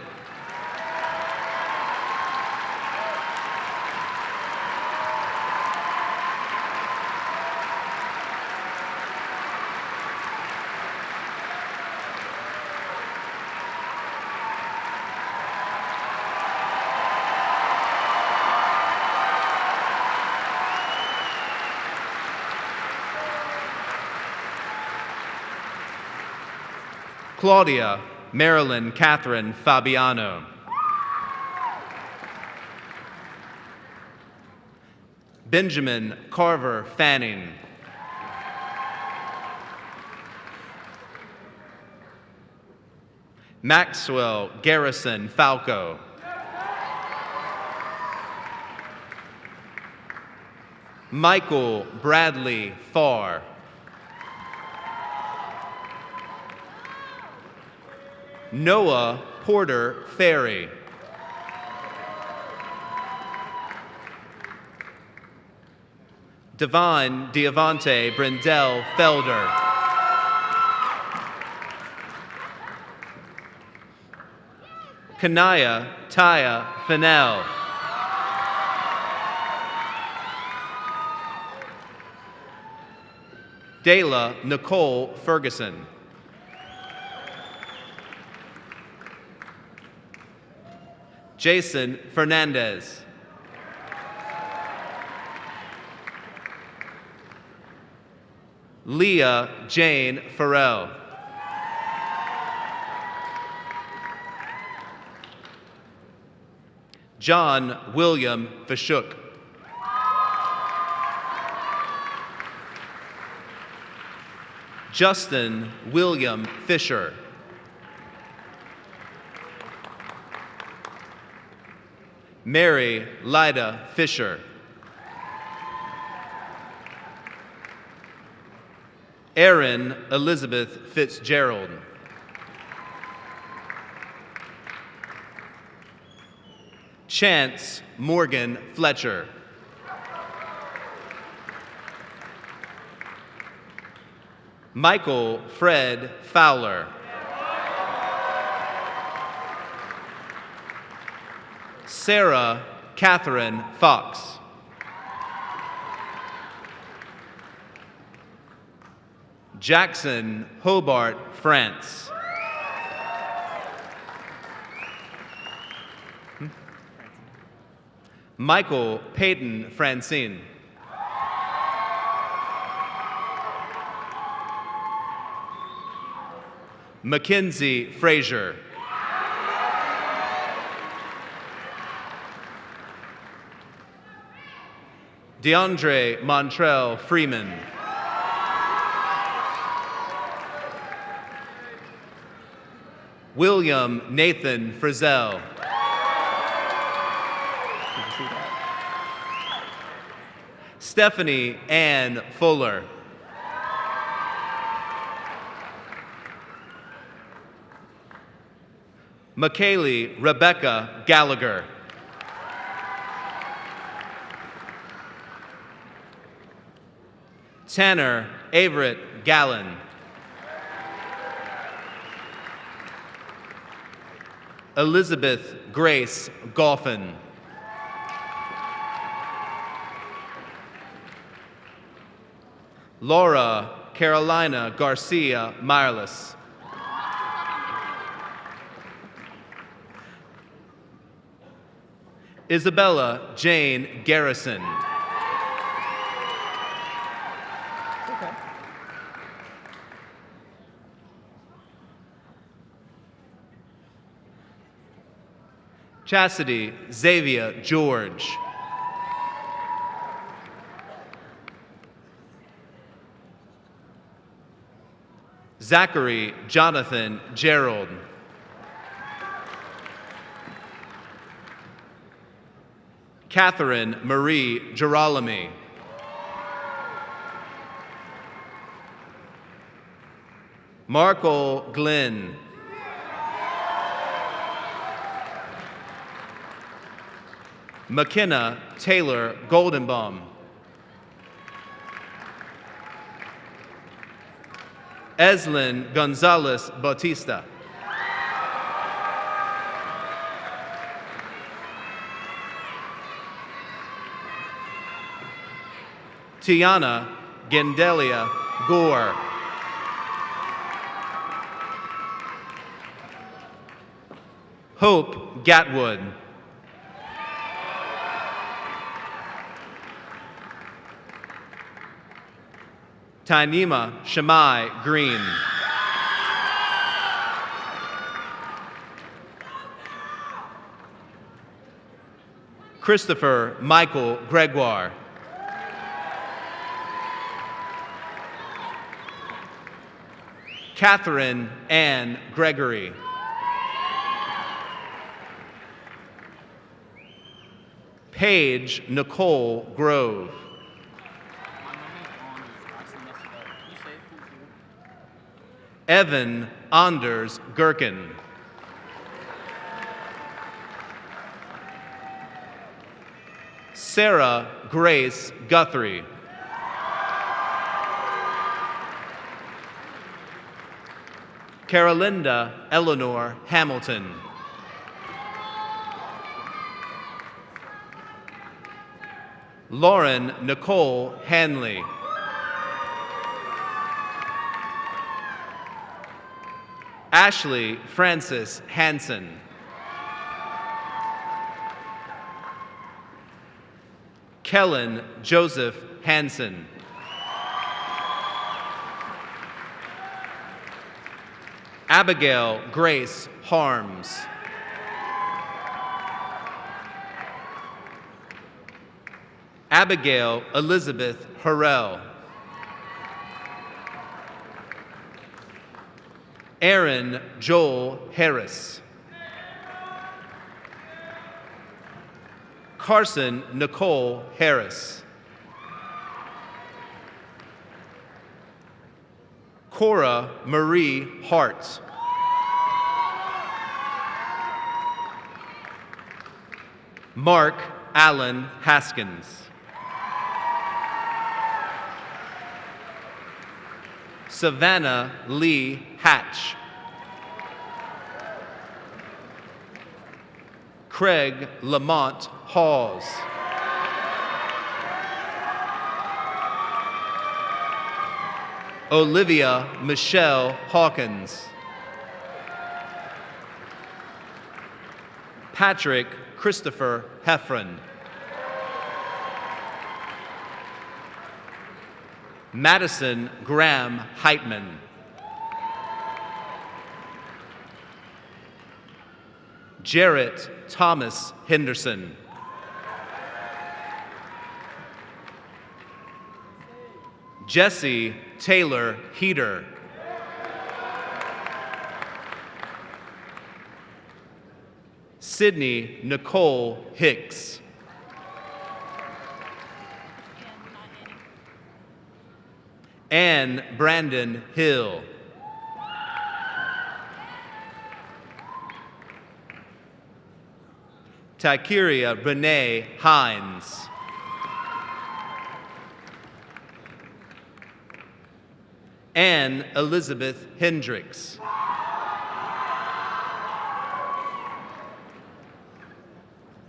Claudia Marilyn Catherine Fabiano. Benjamin Carver Fanning. Maxwell Garrison Falco. Michael Bradley Farr. Noah Porter Ferry. Devon Diavante Brindell Felder. Kanaya Taya Fennell. Dayla Nicole Ferguson. Jason Fernandez. Leah Jane Farrell. John William Fashuk. Justin William Fisher. Mary Lida Fisher. Erin Elizabeth Fitzgerald. Chance Morgan Fletcher. Michael Fred Fowler. Sarah Catherine Fox. Jackson Hobart France. Michael Peyton Francine. Mackenzie Frazier. DeAndre Montrell Freeman. William Nathan Frizzell. Stephanie Ann Fuller. McKaylee Rebecca Gallagher. Tanner Averett Gallen. Elizabeth Grace Goffin. Laura Carolina Garcia Mireless. Isabella Jane Garrison. Chastity Xavier George. Zachary Jonathan Gerald. Catherine Marie Girolami. Marco Glenn. McKenna Taylor Goldenbaum. Eslyn Gonzalez Bautista. Tiana Gendelia Gore. Hope Gatwood. Tainima Shamai Green. Christopher Michael Gregoire. Catherine Ann Gregory. Paige Nicole Grove. Evan Anders Gherkin. Sarah Grace Guthrie. Carolinda Eleanor Hamilton. Lauren Nicole Hanley. Ashley Francis Hansen. Kellen Joseph Hansen. Abigail Grace Harms. Abigail Elizabeth Harrell. Aaron Joel Harris. Carson Nicole Harris. Cora Marie Hart. Mark Allen Haskins. Savannah Lee Hatch. Craig Lamont Halls. Olivia Michelle Hawkins. Patrick Christopher Heffron. Madison Graham Heitman. Jarrett Thomas Henderson. Jesse Taylor Heater. Sydney Nicole Hicks. Ann Brandon Hill. Tykeria Renee Hines. Ann Elizabeth Hendricks.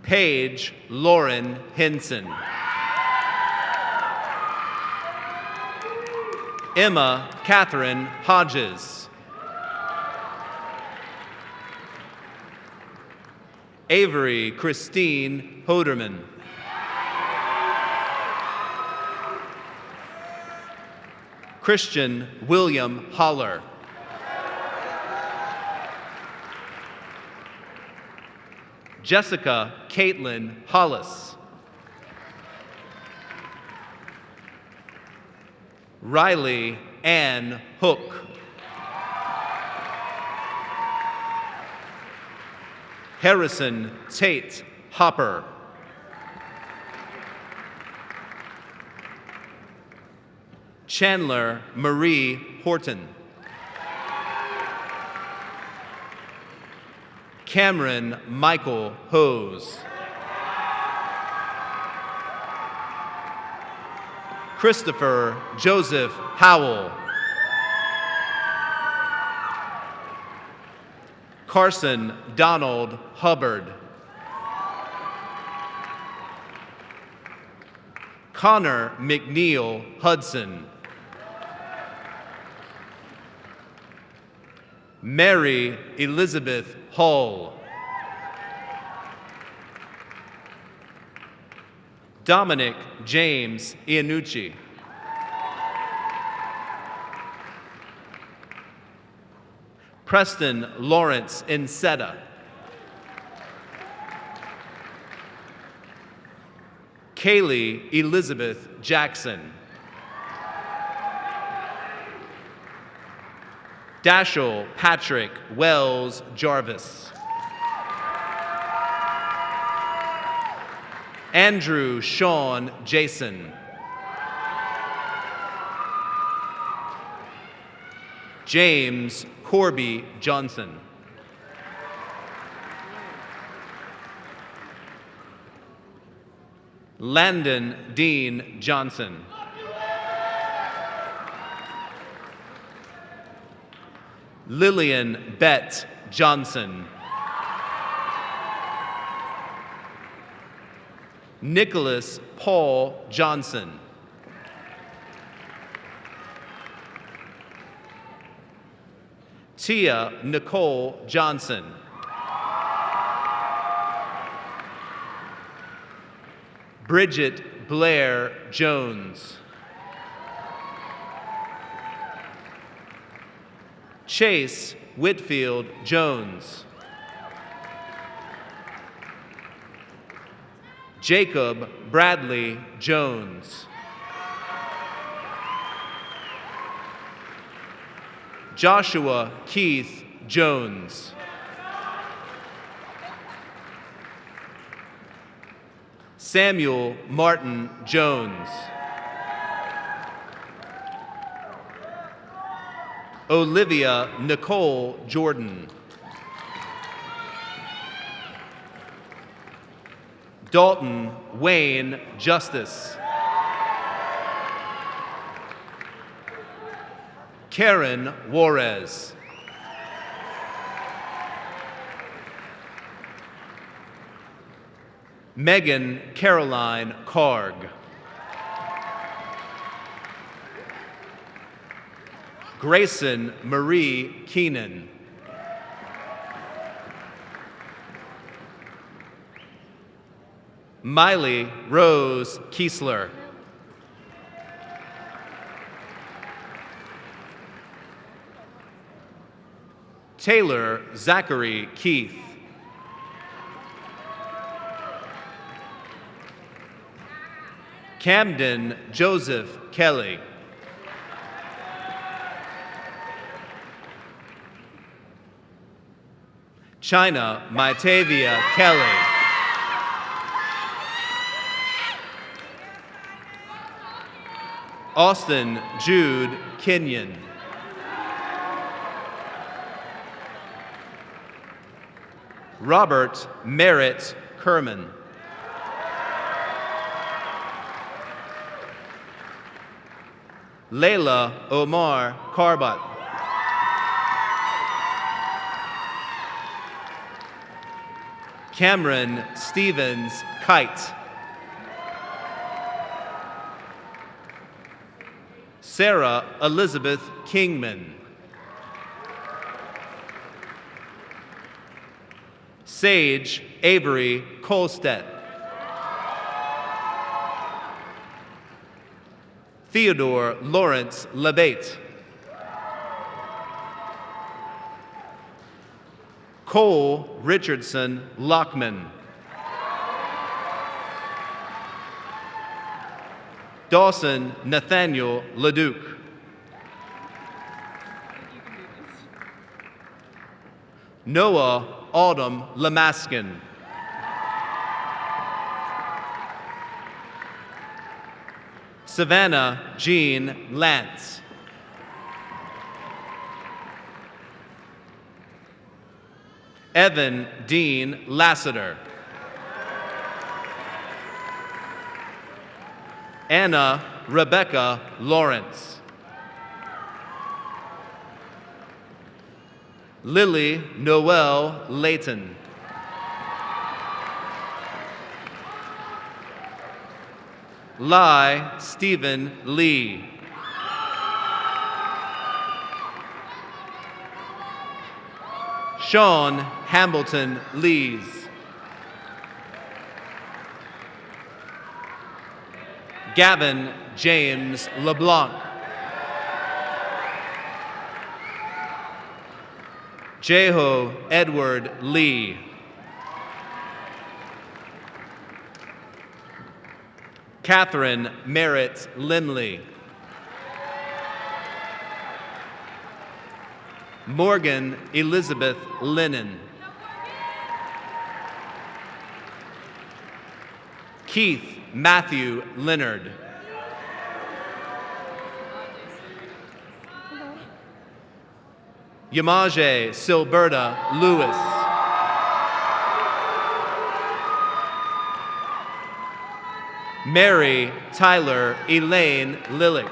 Paige Lauren Henson. Emma Catherine Hodges. Avery Christine Hoderman. Christian William Holler. Jessica Caitlin Hollis. Riley Ann Hook. Harrison Tate Hopper. Chandler Marie Horton. Cameron Michael Hose. Christopher Joseph Howell. Carson Donald Hubbard. Connor McNeil Hudson. Mary Elizabeth Hall. Dominic James Iannucci. Preston Lawrence Enseta. Kaylee Elizabeth Jackson. Dashel Patrick Wells Jarvis. Andrew Sean Jason. James Corby Johnson. Landon Dean Johnson. Lillian Bett Johnson. Nicholas Paul Johnson. Tia Nicole Johnson. Bridget Blair Jones. Chase Whitfield Jones. Jacob Bradley Jones. Joshua Keith Jones. Samuel Martin Jones. Olivia Nicole Jordan. Dalton Wayne Justice. Karen Juarez. Megan Caroline Carg. Grayson Marie Keenan. Miley Rose Kiesler. Taylor Zachary Keith. Camden Joseph Kelly. China Maitavia Kelly. Austin Jude Kenyon. Robert Merritt Kerman. Layla Omar Carbat. Cameron Stevens Kite. Sarah Elizabeth Kingman. Sage Avery Kolstedt. Theodore Lawrence Labate. Cole Richardson Lockman. Dawson Nathaniel Leduc. Noah Autumn Lamaskin. Savannah Jean Lance. Evan Dean Lassiter. Anna Rebecca Lawrence. Lily Noel Layton. Lai Stephen Lee. Sean Hamilton Lees. Gavin James LeBlanc. Jeho Edward Lee. Catherine Merritt Limley. Morgan Elizabeth Lennon. Keith Matthew Leonard. Yamaje Silberta Lewis. Mary Tyler Elaine Lillick.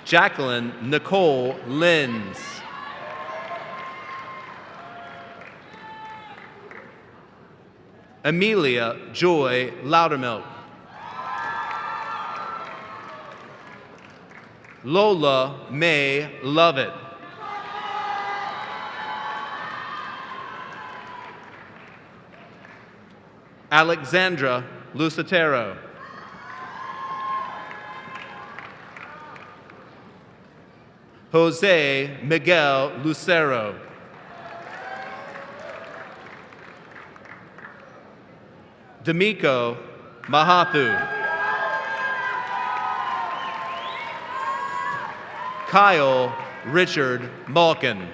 Jacqueline Nicole Lenz. Amelia Joy Loudermilk. Lola May Lovett. Alexandra Lucitero. Jose Miguel Lucero. D'Amico Mahathu. Kyle Richard Malkin.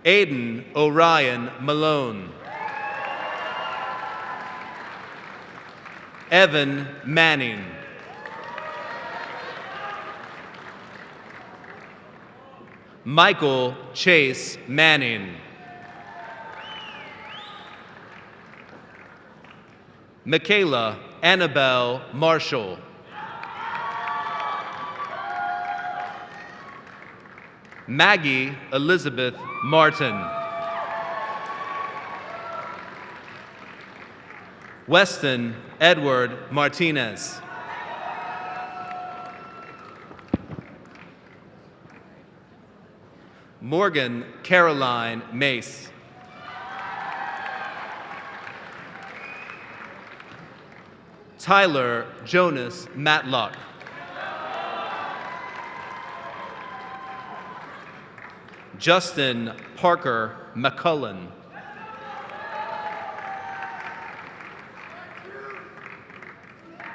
Aiden Orion Malone. Evan Manning. Michael Chase Manning. Michaela Annabelle Marshall. Maggie Elizabeth Martin. Weston Edward Martinez. Morgan Caroline Mace. Tyler Jonas Matlock. Justin Parker McCullen.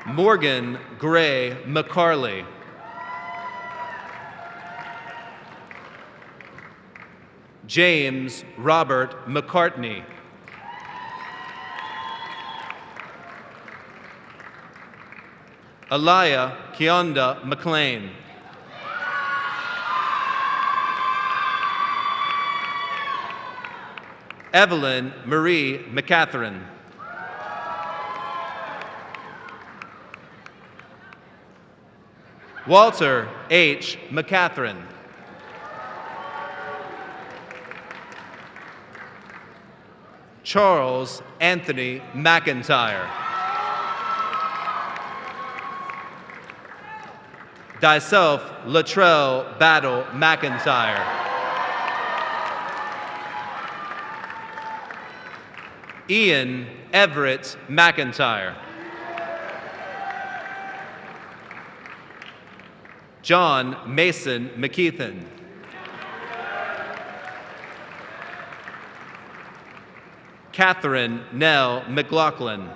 Morgan Gray McCarley. James Robert McCartney. Alaya Kionda McLean. Evelyn Marie McCatherine. Walter H. McCatherine. Charles Anthony McIntyre. Thyself Latrell Battle McIntyre. Ian Everett McIntyre. John Mason McKeithen. Catherine Nell McLaughlin.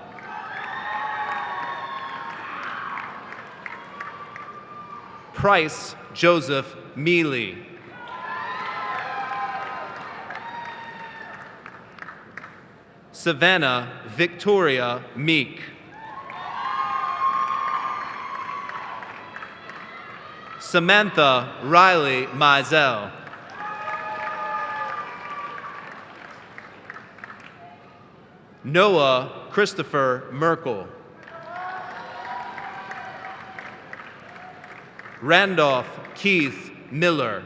Price Joseph Mealy. Savannah Victoria Meek. Samantha Riley Mizell. Noah Christopher Merkel. Randolph Keith Miller.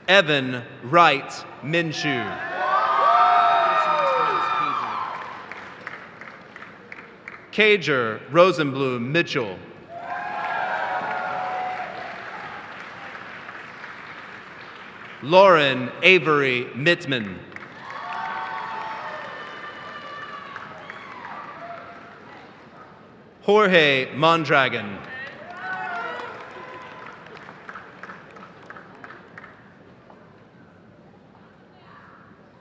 Evan Wright Minshew. Cager Rosenblum Mitchell. Lauren Avery Mittman. Jorge Mondragon.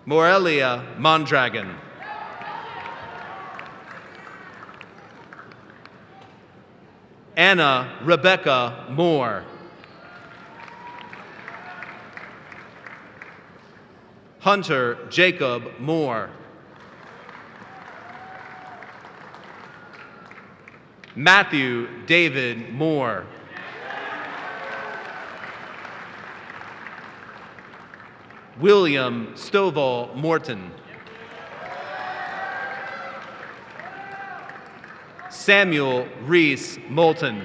Morelia Mondragon. Anna Rebecca Moore. Hunter Jacob Moore. Matthew David Moore. William Stovall Morton. Samuel Reese Moulton.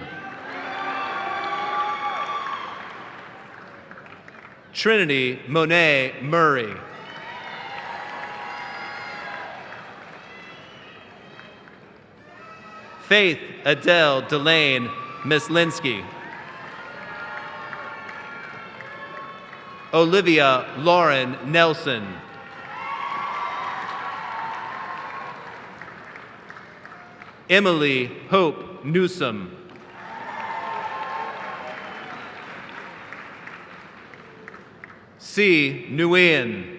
Trinity Monet Murray. Faith Adele Delane Mislinsky. Olivia Lauren Nelson. Emily Hope Newsom. C. Nguyen.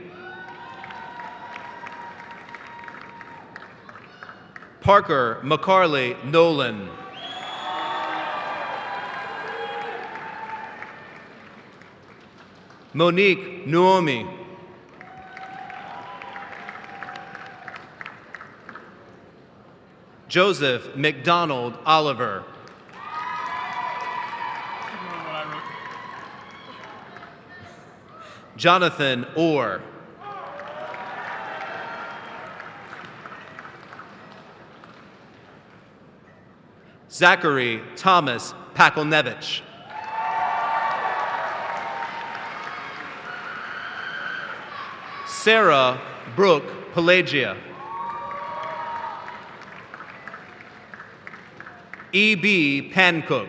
Parker McCarley Nolan. Monique Nuomi. Joseph McDonald Oliver. Jonathan Orr. Zachary Thomas Pakelnevich. Sarah Brooke Pelagia. E.B. Pancook.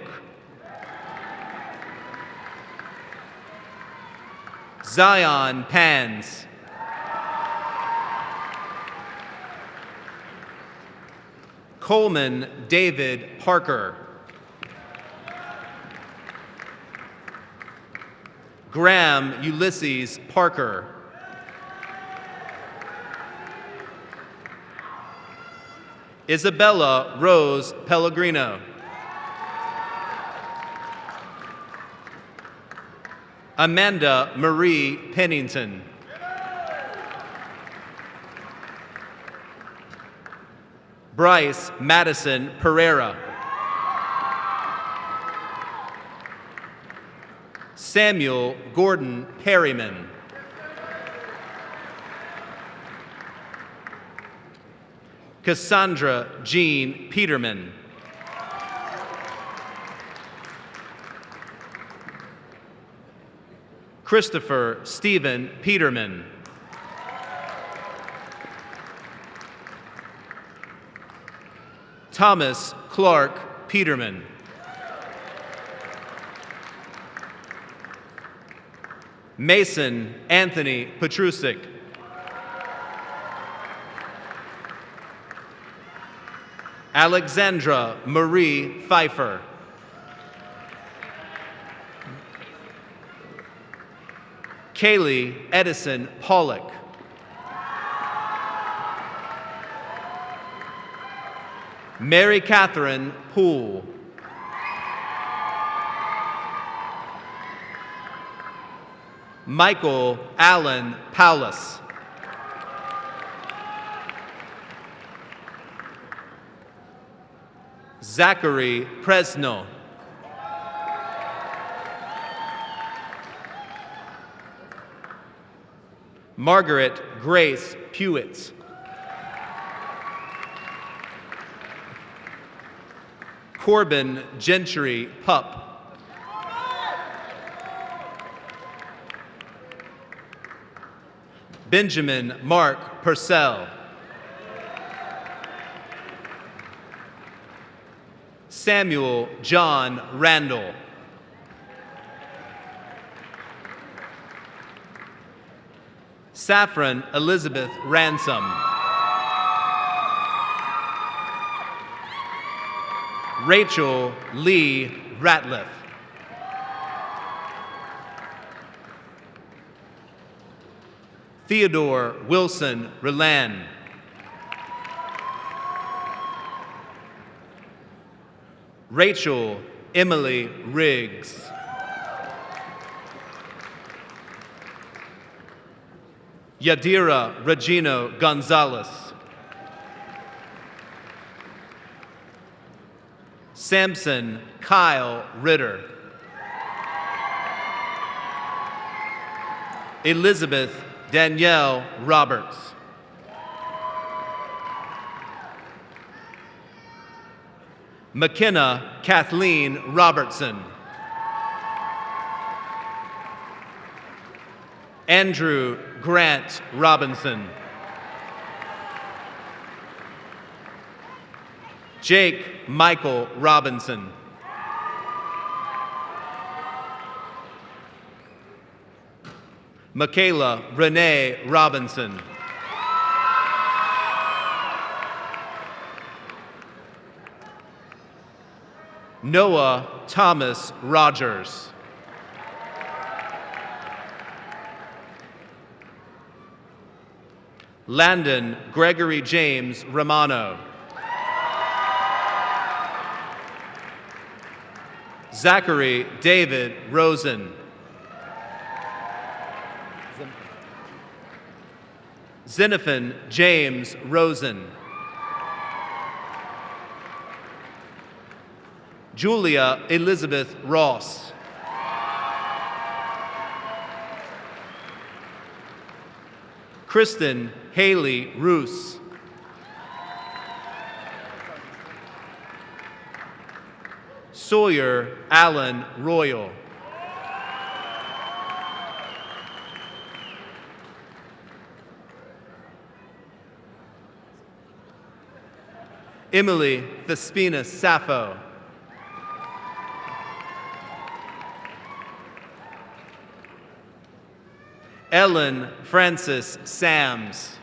Zion Pans. Coleman David Parker. Graham Ulysses Parker. Isabella Rose Pellegrino. Amanda Marie Pennington. Bryce Madison Pereira. Samuel Gordon Perryman. Cassandra Jean Peterman. Christopher Stephen Peterman. Thomas Clark Peterman. Mason Anthony Alexandra Marie Pfeiffer. Kaylee Edison Pollock. Mary Catherine Poole. Michael Allen Paulus. Zachary Presno. Margaret Grace Pewitz. Corbin Gentry Pup. Benjamin Mark Purcell. Samuel John Randall. Saffron Elizabeth Ransom. Rachel Lee Ratliff. Theodore Wilson Relan. Rachel Emily Riggs. Yadira Regino Gonzalez. Samson Kyle Ritter. Elizabeth Danielle Roberts. McKenna Kathleen Robertson. Andrew Grant Robinson. Jake Michael Robinson. Michaela Renee Robinson. Noah Thomas Rogers. Landon Gregory James Romano. Zachary David Rosen. Xenophon James Rosen. Julia Elizabeth Ross. Kristen Haley Roos. Sawyer Allen Royal. Emily Thespina Sappho. Ellen Francis Sams.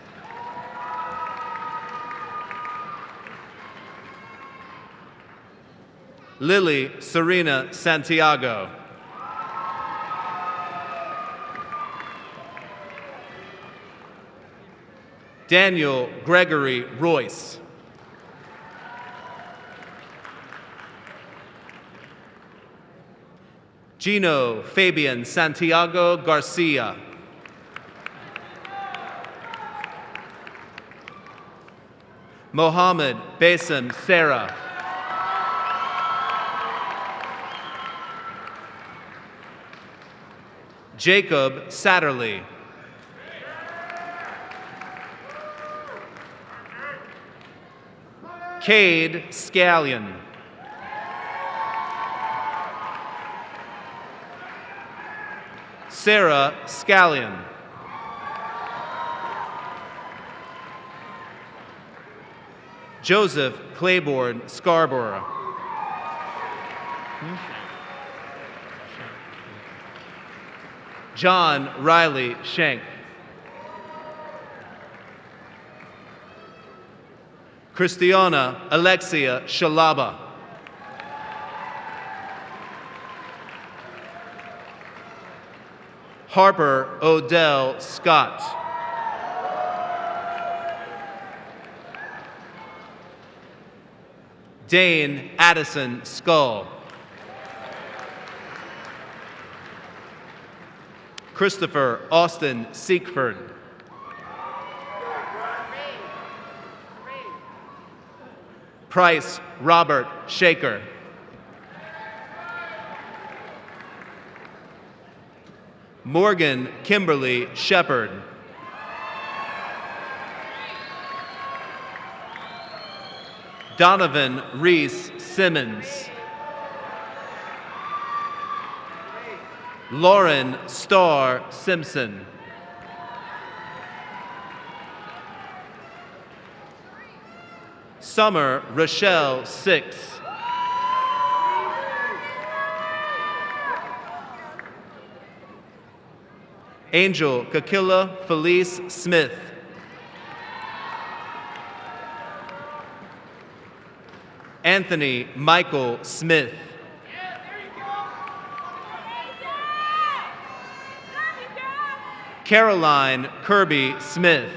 Lily Serena Santiago. Daniel Gregory Royce. Gino Fabian Santiago Garcia. Mohammed Basim Sarah. Jacob Satterley. Cade Scallion. Sarah Scallion. Joseph Claiborne Scarborough. John Riley Schenk. Christiana Alexia Shalaba. Harper Odell Scott. Dane Addison Skull. Christopher Austin Seekford. Price Robert Shaker. Morgan Kimberly Shepard. Donovan Reese Simmons. Lauren Starr Simpson. Summer Rochelle Six. Angel Kakila Felice Smith. Anthony Michael Smith. Caroline Kirby Smith.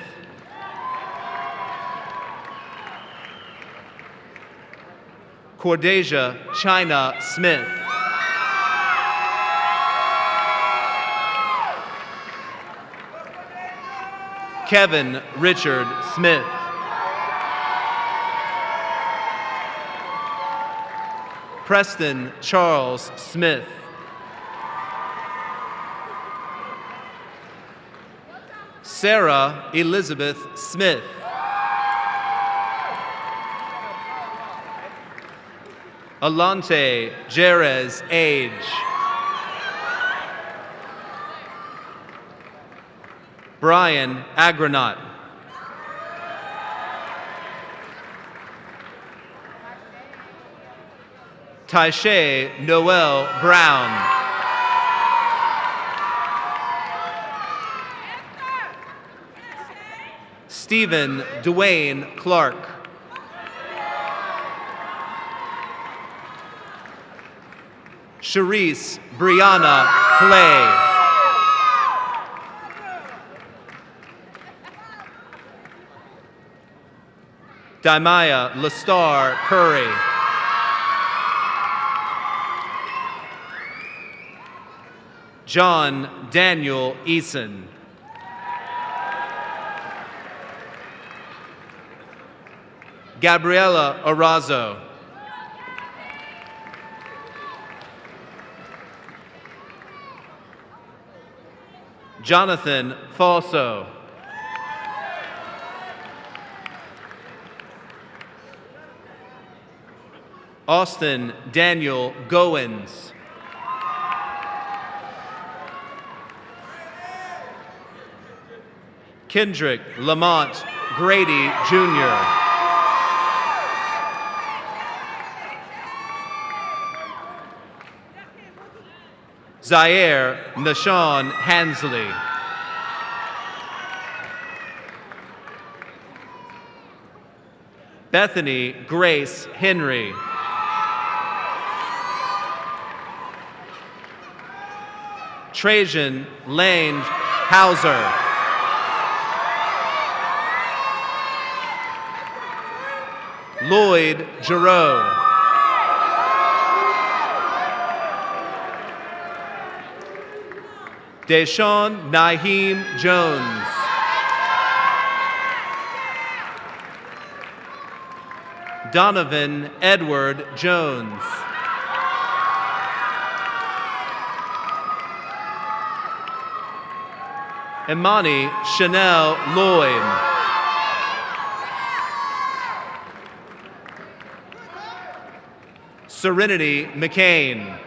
Cordesia China Smith. Kevin Richard Smith. Preston Charles Smith. Sarah Elizabeth Smith. Alante Jerez Age. Brian Agranot. Taishe Noel Brown. Stephen Dwayne Clark. Sharice Brianna Clay. Daimaya Lastar Curry. John Daniel Eason. Gabriela Arazo. Jonathan Falso. Austin Daniel Goins. Kendrick Lamont Grady Jr. Zaire Nashawn Hansley. Bethany Grace Henry. Trajan Lane Hauser. Lloyd Giroux. Deshaun Naheem Jones. Donovan Edward Jones. Imani Chanel Lloyd. Serenity McCain.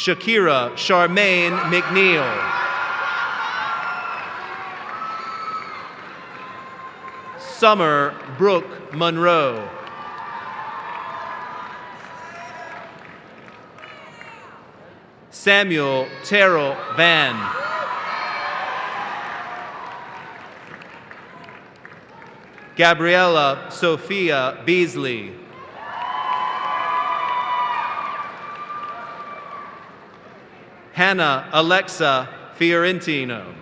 Shakira Charmaine McNeil. Summer Brooke Monroe. Samuel Terrell Van. Gabriella Sophia Beasley. Hannah Alexa Fiorentino.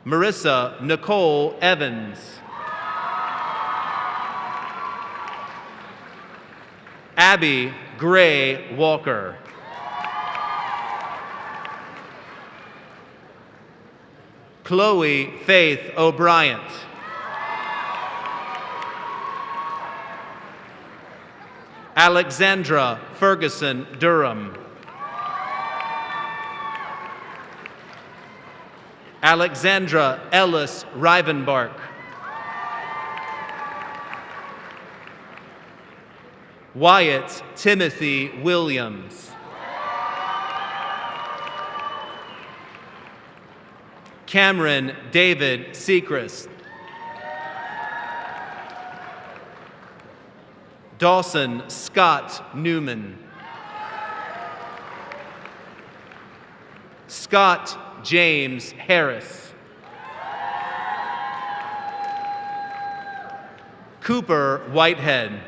Marissa Nicole Evans. Abby Gray Walker. Chloe Faith O'Brien. Alexandra Ferguson Durham. Alexandra Ellis Rivenbark. Wyatt Timothy Williams. Cameron David Sechrist. Dawson Scott Newman. Scott James Harris. Cooper Whitehead.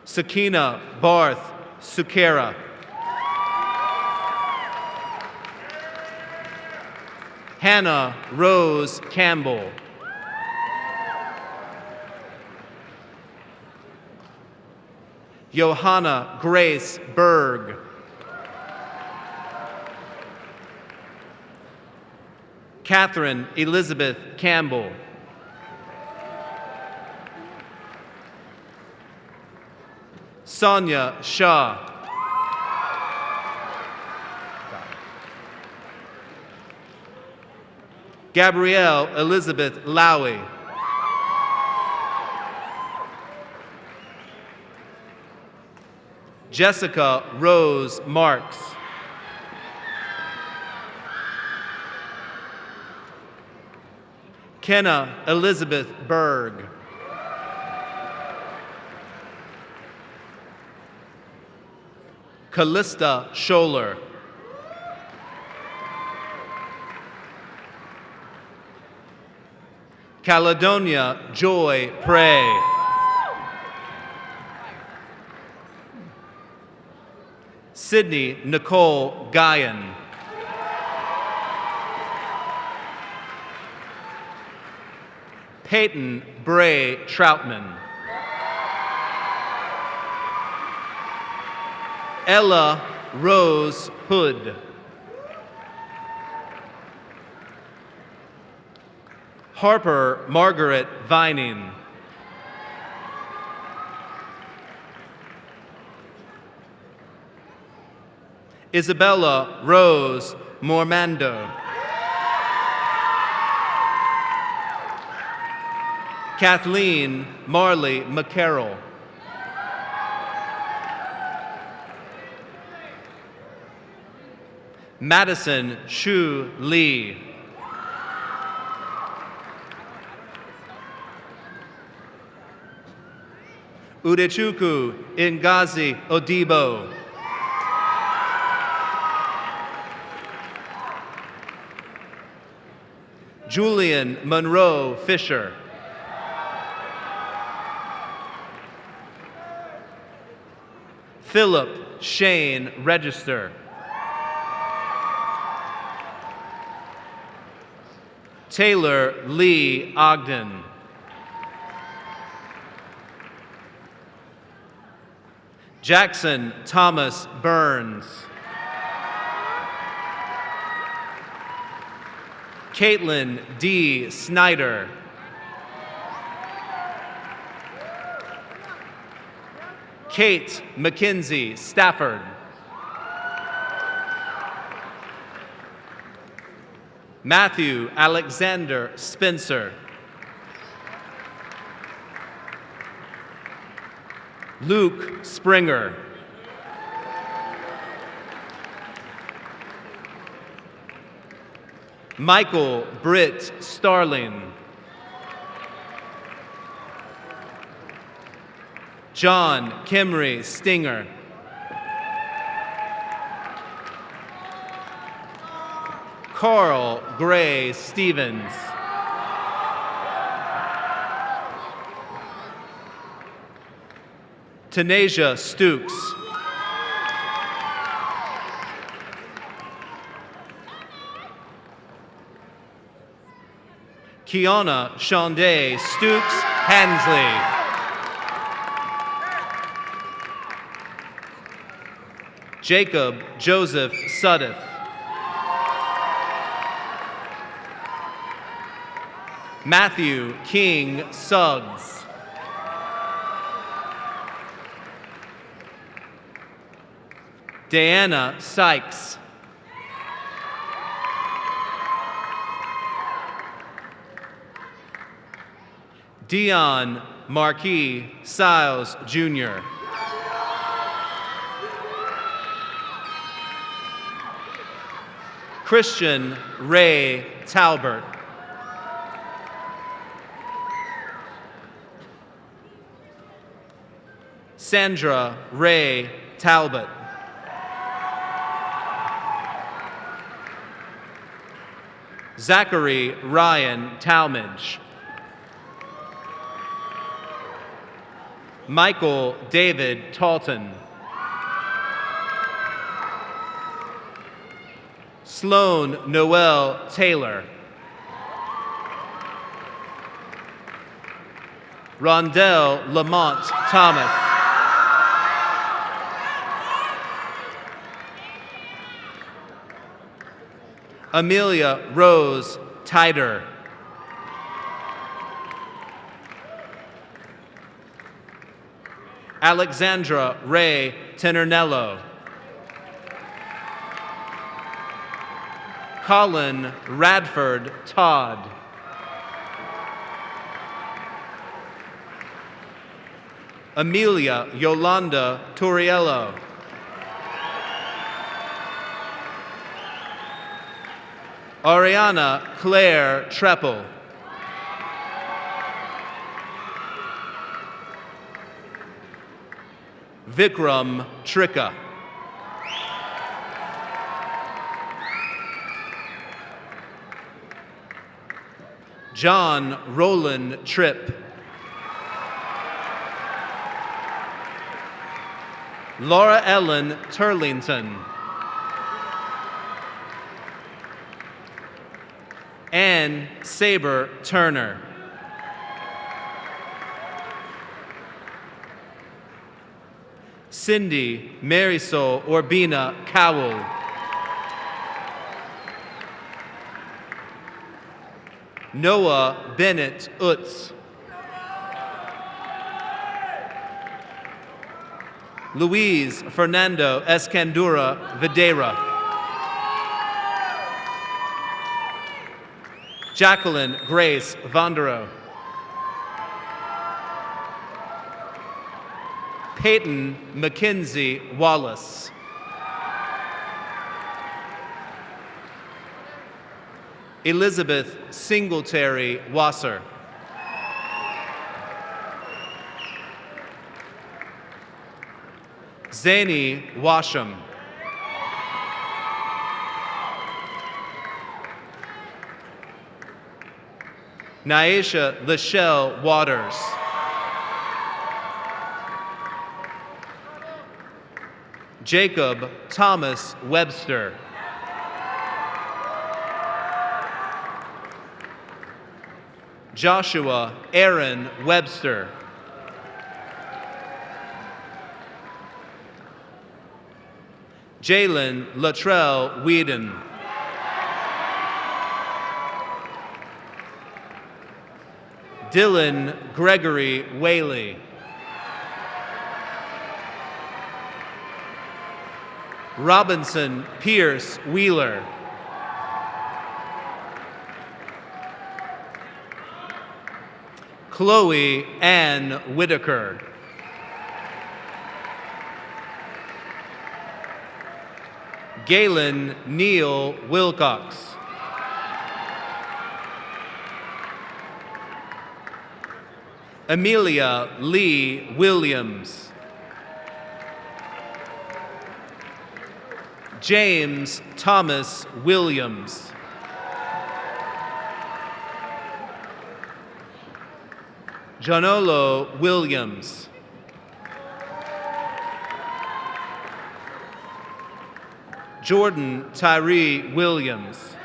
Sakina Barth Sukera. Hannah Rose Campbell. Johanna Grace Berg. Catherine Elizabeth Campbell. Sonia Shaw. Gabrielle Elizabeth Lowy. Jessica Rose Marks. Kenna Elizabeth Berg. Callista Scholler. Caledonia Joy Prey. Sydney Nicole Guyan. Peyton Bray Troutman. Ella Rose Hood. Harper Margaret Vining. Isabella Rose Mormando. Kathleen Marley McCarroll. Madison Shu Lee. Udechukwu Ngazi Odibo. Julian Monroe Fisher. Philip Shane Register. Taylor Lee Ogden. Jackson Thomas Burns. Caitlin D. Snyder. Kate McKenzie Stafford. Matthew Alexander Spencer. Luke Springer. Michael Britt Starling. John Kimry Stinger. Carl Gray Stevens. Tanasia Stooks. Kiana Shonday Stooks Hansley. Jacob Joseph Suddeth. Matthew King Suggs. Diana Sykes. Dion Marquis Siles, Jr. Christian Ray Talbert. Sandra Ray Talbot. Zachary Ryan Talmadge. Michael David Talton. Sloan Noel Taylor. Rondell Lamont Thomas. Amelia Rose Tider. Alexandra Ray Tenernello. Colin Radford Todd. Amelia Yolanda Turiello. Ariana Claire Treppel. Vikram Tricka. John Roland Tripp. Laura Ellen Turlington. Ann Saber Turner. Cindy Marisol Orbina Cowell. Noah Bennett Utz. Luis Fernando Escandura Videra. Jacqueline Grace Vondero. Peyton Mackenzie Wallace. Elizabeth Singletary Wasser. Zany Washam. Naisha Lachelle Waters. Jacob Thomas Webster. Joshua Aaron Webster. Jalen Latrell Whedon. Dylan Gregory Whaley. Robinson Pierce Wheeler. Chloe Ann Whitaker. Galen Neal Wilcox. Amelia Lee Williams. James Thomas Williams. Janolo Williams. Jordan Tyree Williams.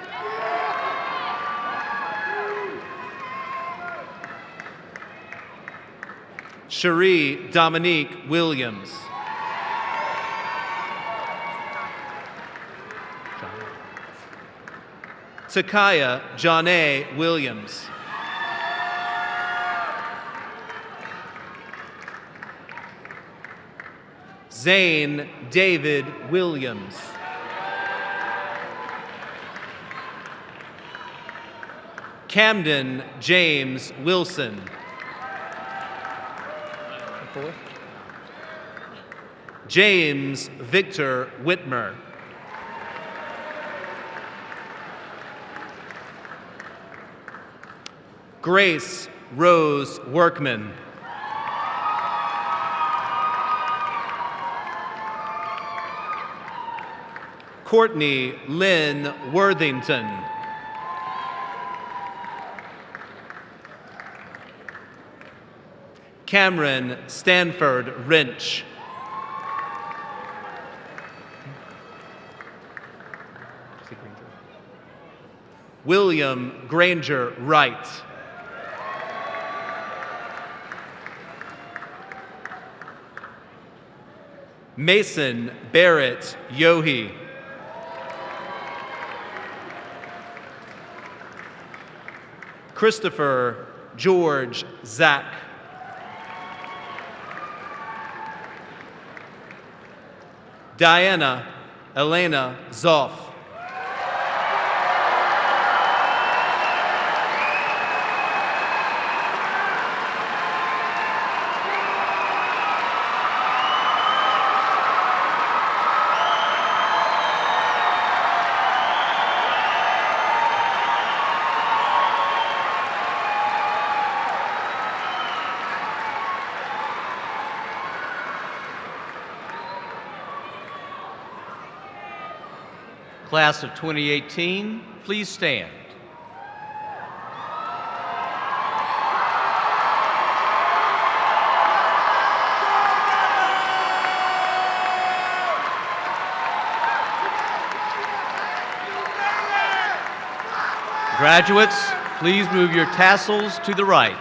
Cherie Dominique Williams. Takaya Johnae Williams. Zane David Williams. Camden James Wilson. James Victor Whitmer. Grace Rose Workman. Courtney Lynn Worthington. Cameron Stanford Wrench. William Granger Wright. Mason Barrett Yohe. Christopher George Zach. Diana Elena Zoff. Class of 2018, please stand. Graduates, please move your tassels to the right.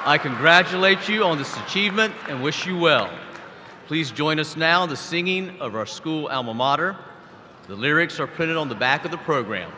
I congratulate you on this achievement and wish you well. Please join us now in the singing of our school alma mater. The lyrics are printed on the back of the program.